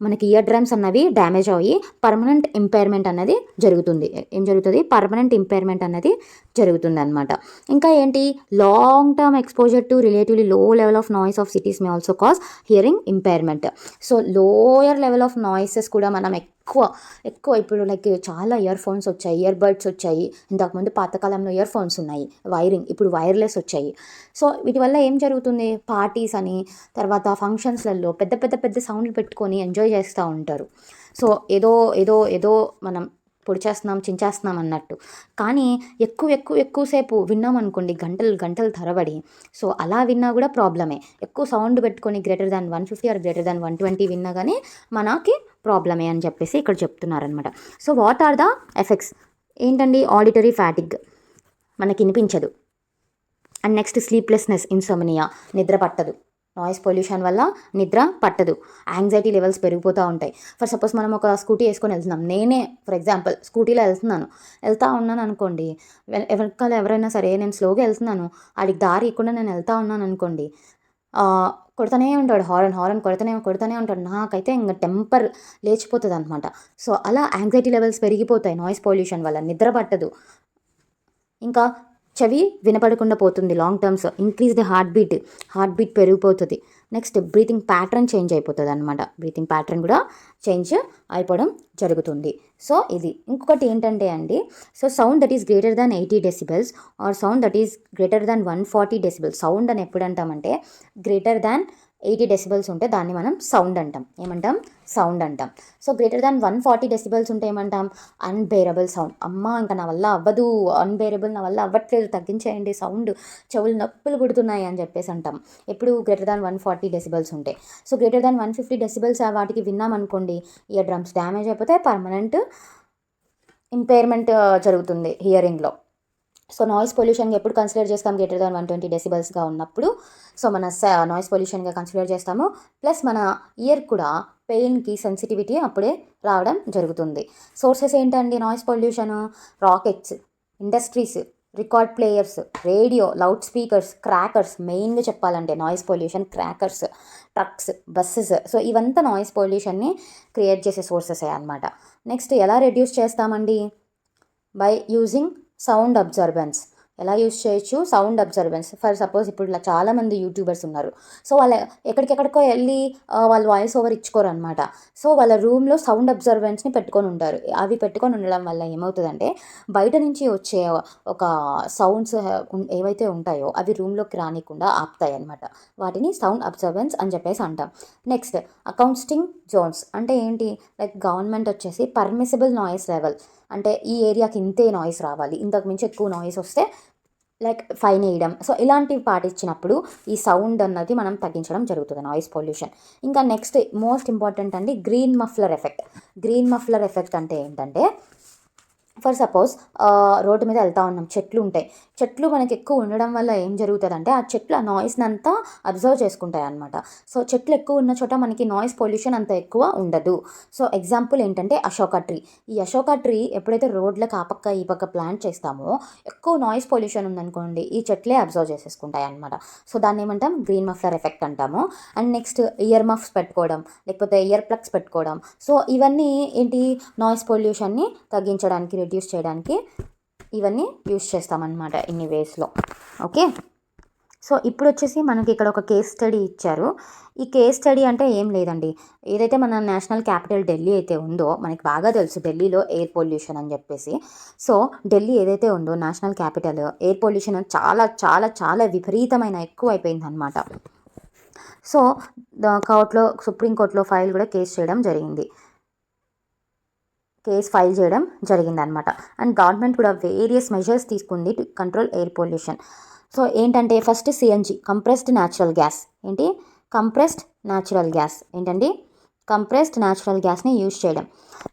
మనకి ఇయర్ డ్రమ్స్ అన్నవి డ్యామేజ్ అయ్యి పర్మనెంట్ ఇంపైర్మెంట్ అనేది జరుగుతుంది. పర్మనెంట్ ఇంపైర్మెంట్ అనేది జరుగుతుంది అనమాట. ఇంకా ఏంటి? Long term exposure to relatively low level of noise of cities may also cause hearing impairment. So lower level of noises కూడా మనం ఎక్కువ ఇప్పుడు లైక్ చాలా ఇయర్ ఫోన్స్ వచ్చాయి, ఇయర్ బడ్స్ వచ్చాయి. ఇంతకుముందు పాతకాలంలో ఇయర్ ఫోన్స్ ఉన్నాయి, వైరింగ్, ఇప్పుడు వైర్లెస్ వచ్చాయి. సో వీటి వల్ల ఏం జరుగుతుంది? పార్టీస్ అని, తర్వాత ఫంక్షన్స్లలో పెద్ద సౌండ్లు పెట్టుకొని ఎంజాయ్ చేస్తూ ఉంటారు. సో ఏదో మనం పొడి చేస్తున్నాం, చించేస్తున్నాం అన్నట్టు. కానీ ఎక్కువసేపు విన్నాం అనుకోండి, గంటలు తరబడి. సో అలా విన్నా కూడా ప్రాబ్లమే. ఎక్కువ సౌండ్ పెట్టుకొని greater than 150 or greater than 120 విన్నా కానీ మనకి ప్రాబ్లమే అని చెప్పేసి ఇక్కడ చెప్తున్నారనమాట. So what are the effects? ఏంటండి? ఆడిటరీ ఫ్యాటిగ్, మనకి వినిపించదు. అండ్ నెక్స్ట్ స్లీప్లెస్నెస్, ఇన్సోమ్నియా, నిద్ర పట్టదు. నాయిస్ పొల్యూషన్ వల్ల నిద్ర పట్టదు. యాంగ్జైటీ లెవెల్స్ పెరిగిపోతూ ఉంటాయి. ఫర్ సపోజ్ మనం ఒక స్కూటీ వేసుకొని వెళ్తున్నాం, నేనే ఫర్ ఎగ్జాంపుల్ స్కూటీలో వెళ్తా ఉన్నాను అనుకోండి, ఎవరైనా సరే నేను స్లోగా వెళ్తున్నాను, వాడికి దారి ఇవ్వకుండా నేను వెళ్తా ఉన్నాను అనుకోండి, కొడుతూనే ఉంటాడు, హారన్ కొడుతూనే ఉంటాడు. నాకైతే ఇంకా టెంపర్ లేచిపోతుంది అనమాట. సో అలా యాంగ్జైటీ లెవెల్స్ పెరిగిపోతాయి నాయిస్ పొల్యూషన్ వల్ల, నిద్ర పట్టదు. ఇంకా చెవి వినపడకుండా పోతుంది long terms. Increase the heart beat పెరిగిపోతుంది. నెక్స్ట్ బ్రీతింగ్ ప్యాటర్న్ చేంజ్ అయిపోతుంది అనమాట. బ్రీతింగ్ ప్యాటర్న్ కూడా చేంజ్ అయిపోవడం జరుగుతుంది. సో ఇది ఇంకొకటి ఏంటంటే అండి, so sound that is greater than 80 decibels or sound that is greater than 140 decibels. Sound అని ఎప్పుడు అంటామంటే గ్రేటర్ దాన్ 80 డెసిబెల్స్ ఉంటే దాన్ని మనం సౌండ్ అంటాం. ఏమంటాం? సౌండ్ అంటాం. సో గ్రేటర్ దాన్ 140 డెసిబెల్స్ ఉంటే ఏమంటాం? Unbearable sound. అమ్మ ఇంకా నా వల్ల అవ్వదు, అన్బేరబుల్, నా వల్ల అవ్వట్లేదు, తగ్గించేయండి సౌండ్, చెవులు నొప్పులు పుడుతున్నాయి అని చెప్పేసి అంటాం. ఎప్పుడు గ్రేటర్ దాన్ 140 డెసిబెల్స్ ఉంటే. సో గ్రేటర్ దాన్ 150 డెసిబెల్స్ వాటికి విన్నామనుకోండి, ఇయర్ డ్రమ్స్ డ్యామేజ్ అయిపోతే పర్మనెంట్ ఇంపైర్మెంట్ జరుగుతుంది హియరింగ్లో. సో నాయిస్ పొల్యూషన్గా ఎప్పుడు కన్సిడర్ చేస్తాం? గ్రేటర్ దాన్ 120 డెసిబెల్స్గా ఉన్నప్పుడు సో మన నాయిస్ పొల్యూషన్గా కన్సిడర్ చేస్తాము. ప్లస్ మన ఇయర్ కూడా పెయిన్కి సెన్సిటివిటీ అప్పుడే రావడం జరుగుతుంది. సోర్సెస్ ఏంటండి noise pollution? Rockets, industries, record players, radio, loud speakers, crackers. మెయిన్గా చెప్పాలంటే noise pollution crackers, trucks, buses. So ఇవంతా నాయిస్ పొల్యూషన్ని క్రియేట్ చేసే సోర్సెసే అనమాట. నెక్స్ట్ ఎలా రెడ్యూస్ చేస్తామండి? By using sound absorbance. ఎలా యూజ్ చేయొచ్చు? Sound absorbance. ఫర్ సపోజ్ ఇప్పుడు ఇలా చాలామంది యూట్యూబర్స్ ఉన్నారు. సో వాళ్ళు ఎక్కడికెక్కడికో వెళ్ళి వాళ్ళు వాయిస్ ఓవర్ ఇచ్చుకోరు అనమాట. సో వాళ్ళ రూమ్లో సౌండ్ అబ్జర్బెన్స్ని పెట్టుకొని ఉంటారు. అవి పెట్టుకొని ఉండడం వల్ల ఏమవుతుందంటే బయట నుంచి వచ్చే ఒక సౌండ్స్ ఏవైతే ఉంటాయో అవి రూమ్లోకి రానికుండా ఆపుతాయి అనమాట. వాటిని సౌండ్ అబ్జర్బెన్స్ అని చెప్పేసి అంటాం. నెక్స్ట్ అకౌస్టిక్ జోన్స్ అంటే ఏంటి? లైక్ గవర్నమెంట్ వచ్చేసి పర్మిసిబుల్ నాయిస్ లెవెల్, అంటే ఈ ఏరియాకి ఇంతే నాయిస్ రావాలి, ఇంతకు మించి ఎక్కువ నాయిస్ వస్తే లైక్ ఫైన్ వేయడం. సో ఇలాంటివి పాటించినప్పుడు ఈ సౌండ్ అన్నది మనం తగ్గించడం జరుగుతుంది, నాయిస్ పొల్యూషన్. ఇంకా నెక్స్ట్ మోస్ట్ ఇంపార్టెంట్ అండి green muffler effect. Green muffler effect అంటే ఏంటంటే ఫర్ సపోజ్ రోడ్డు మీద వెళ్తూ ఉన్నాం, చెట్లు ఉంటాయి. చెట్లు మనకి ఎక్కువ ఉండడం వల్ల ఏం జరుగుతుందంటే ఆ చెట్లు ఆ నాయిస్ని అంతా అబ్జర్వ్ చేసుకుంటాయి అనమాట. సో చెట్లు ఎక్కువ ఉన్న చోట మనకి నాయిస్ పొల్యూషన్ అంత ఎక్కువ ఉండదు. సో ఎగ్జాంపుల్ ఏంటంటే అశోక ట్రీ. ఈ అశోక ట్రీ ఎప్పుడైతే రోడ్లకు ఆ పక్క ఈ పక్క ప్లాంట్ చేస్తామో ఎక్కువ నాయిస్ పొల్యూషన్ ఉందనుకోండి, ఈ చెట్లే అబ్జర్వ్ చేసేసుకుంటాయి అనమాట. సో దాన్ని ఏమంటాం? గ్రీన్ మఫ్లర్ ఎఫెక్ట్ అంటాము. అండ్ నెక్స్ట్ ఇయర్ మఫ్స్ పెట్టుకోవడం, లేకపోతే ఇయర్ ప్లగ్స్ పెట్టుకోవడం. సో ఇవన్నీ ఏంటి? నాయిస్ పొల్యూషన్ని తగ్గించడానికి, రెడ్యూస్ చేయడానికి ఇవన్నీ యూస్ చేస్తామన్నమాట ఇన్ని వేస్లో. ఓకే. సో ఇప్పుడు వచ్చేసి మనకి ఇక్కడ ఒక కేస్ స్టడీ ఇచ్చారు. ఈ కేస్ స్టడీ అంటే ఏం లేదండి, ఏదైతే మన నేషనల్ క్యాపిటల్ ఢిల్లీ అయితే ఉందో మనకి బాగా తెలుసు ఢిల్లీలో ఎయిర్ పొల్యూషన్ అని చెప్పేసి. సో ఢిల్లీ ఏదైతే ఉందో నేషనల్ క్యాపిటల్, ఎయిర్ పొల్యూషన్ చాలా చాలా చాలా విపరీతమైన ఎక్కువ అయిపోయింది అనమాట. సో సుప్రీంకోర్టులో కేసు ఫైల్ చేయడం జరిగిందనమాట. అండ్ గవర్నమెంట్ కూడా వేరియస్ మెజర్స్ తీసుకుంది to control air pollution. So ఏంటంటే first CNG, compressed natural gas. ఏంటి? కంప్రెస్డ్ న్యాచురల్ గ్యాస్ ఏంటండి? కంప్రెస్డ్ న్యాచురల్ గ్యాస్ని యూజ్ చేయడం.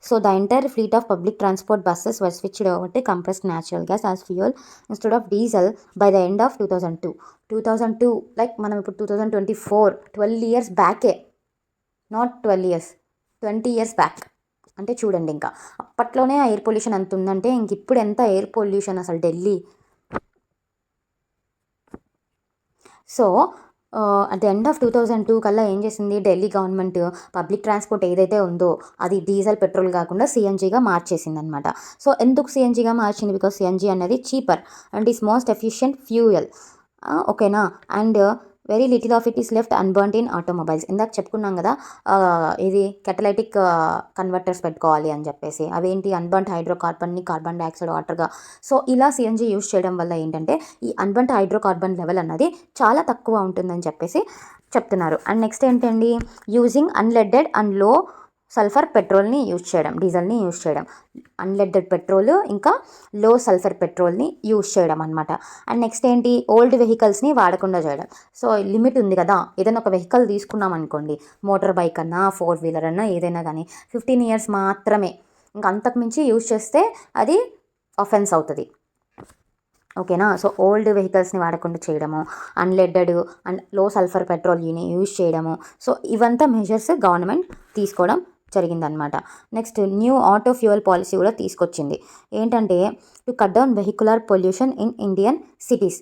So the entire fleet of public transport buses were switched over to compressed natural gas as fuel instead of diesel by the end of 2002. Like మనం ఇప్పుడు 2024, 12 years బ్యాకే, not 12 years, 20 years back. అంటే చూడండి, ఇంకా అప్పట్లోనే ఆ air pollution అంత ఉందంటే ఇంక ఇప్పుడు ఎంత ఎయిర్ పొల్యూషన్ అసలు Delhi. So at the end of 2002 కల్లా ఏం చేసింది ఢిల్లీ గవర్నమెంట్? పబ్లిక్ ట్రాన్స్పోర్ట్ ఏదైతే ఉందో అది డీజిల్, పెట్రోల్ కాకుండా సిఎన్జీగా మార్చేసింది అనమాట. సో ఎందుకు సిఎన్జీగా మార్చింది? బికాస్ సిఎన్జీ అనేది cheaper and is most efficient fuel. ఓకేనా? And very little of it is left unburned in automobiles. ఇందాక చెప్పుకున్నాం కదా, ఇది కెటలైటిక్ కన్వర్టర్స్ పెట్టుకోవాలి అని చెప్పేసి. అవేంటి? అన్బర్న్డ్ హైడ్రోకార్బన్ని కార్బన్ డైఆక్సైడ్ వాటర్గా. సో ఇలా సిఎన్జీ యూజ్ చేయడం వల్ల ఏంటంటే ఈ అన్బర్న్డ్ హైడ్రోకార్బన్ లెవెల్ అన్నది చాలా తక్కువ ఉంటుందని చెప్పేసి చెప్తున్నారు. అండ్ నెక్స్ట్ ఏంటండి? యూజింగ్ అన్లెడ్డెడ్ అండ్ లో సల్ఫర్ పెట్రోల్ని యూజ్ చేయడం, డీజిల్ని యూజ్ చేయడం. అన్లెడ్డెడ్ పెట్రోల్ ఇంకా లో సల్ఫర్ పెట్రోల్ని యూజ్ చేయడం అనమాట. అండ్ నెక్స్ట్ ఏంటి? ఓల్డ్ వెహికల్స్ని వాడకుండా చేయడం. సో లిమిట్ ఉంది కదా, ఏదైనా ఒక వెహికల్ తీసుకున్నాం అనుకోండి, మోటార్ బైక్ అన్నా 4-wheeler అన్నా ఏదైనా కానీ 15 years మాత్రమే, ఇంకా అంతకుమించి యూజ్ చేస్తే అది అఫెన్స్ అవుతుంది. ఓకేనా? సో ఓల్డ్ వెహికల్స్ని వాడకుండా చేయడము, అన్లెడ్డెడ్ అండ్ లో సల్ఫర్ పెట్రోల్ని యూజ్ చేయడము. సో ఇవంతా మెజర్స్ గవర్నమెంట్ తీసుకోవడం జరిగిందనమాట. Next new auto fuel policy కూడా తీసుకొచ్చింది. ఏంటంటే to cut down vehicular pollution in Indian cities.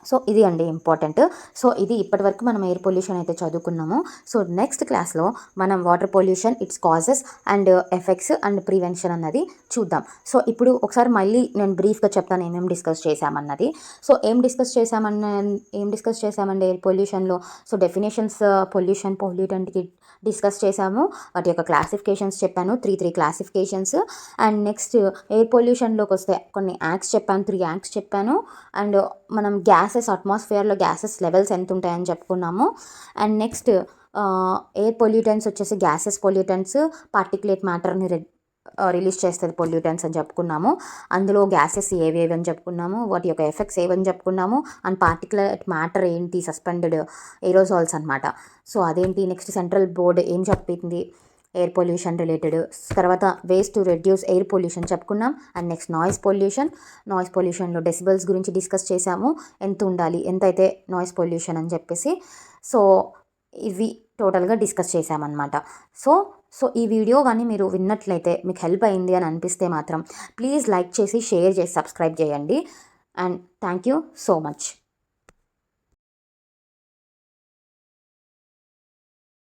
So ఇది అండి ఇంపార్టెంట్. సో ఇది ఇప్పటివరకు మనం ఎయిర్ పొల్యూషన్ అయితే చదువుకున్నాము. సో నెక్స్ట్ క్లాస్లో మనం water pollution, it's causes and effects and prevention అన్నది చూద్దాం. సో ఇప్పుడు ఒకసారి మళ్ళీ నేను బ్రీఫ్గా చెప్తాను ఏమేమి డిస్కస్ చేశామన్నది. సో ఏం డిస్కస్ చేశామండి ఎయిర్ పొల్యూషన్లో. సో డెఫినేషన్స్, పొల్యూటెంట్కి డిస్కస్ చేశాము. వాటి యొక్క క్లాసిఫికేషన్స్ చెప్పాను, three classifications. And next air పొల్యూషన్లోకి వస్తే కొన్ని యాక్ట్స్ చెప్పాను, 3 యాక్ట్స్ చెప్పాను. అండ్ మనం అట్మాస్ఫియర్లో గ్యాసెస్ లెవెల్స్ ఎంత ఉంటాయని చెప్పుకున్నాము. అండ్ నెక్స్ట్ ఎయిర్ పొల్యూటెంట్స్ వచ్చేసి పొల్యూటెంట్స్ పార్టికులేట్ మ్యాటర్ని రిలీజ్ చేస్తుంది పొల్యూటెంట్స్ అని చెప్పుకున్నాము. అందులో గ్యాసెస్ ఏవేవి అని చెప్పుకున్నాము, వాటి యొక్క ఎఫెక్ట్స్ ఏవని చెప్పుకున్నాము. అండ్ పార్టికులేట్ మ్యాటర్ ఏంటి, సస్పెండెడ్ ఏరోసాల్స్ అనమాట. సో అదేంటి, నెక్స్ట్ సెంట్రల్ బోర్డ్ ఏం చెప్పింది ఎయిర్ పొల్యూషన్ రిలేటెడ్. తర్వాత ways to reduce air pollution చెప్పుకున్నాం. అండ్ నెక్స్ట్ నాయిస్ పొల్యూషన్లో డెసిబల్స్ గురించి డిస్కస్ చేసాము, ఎంత ఉండాలి, ఎంత అయితే నాయిస్ పొల్యూషన్ అని చెప్పేసి. సో ఇవి టోటల్గా డిస్కస్ చేసామన్నమాట. సో ఈ వీడియో కానీ మీరు విన్నట్లయితే మీకు హెల్ప్ అయింది అని అనిపిస్తే మాత్రం ప్లీజ్ లైక్ చేసి, షేర్ చేసి, సబ్స్క్రైబ్ చేయండి. And thank you so much.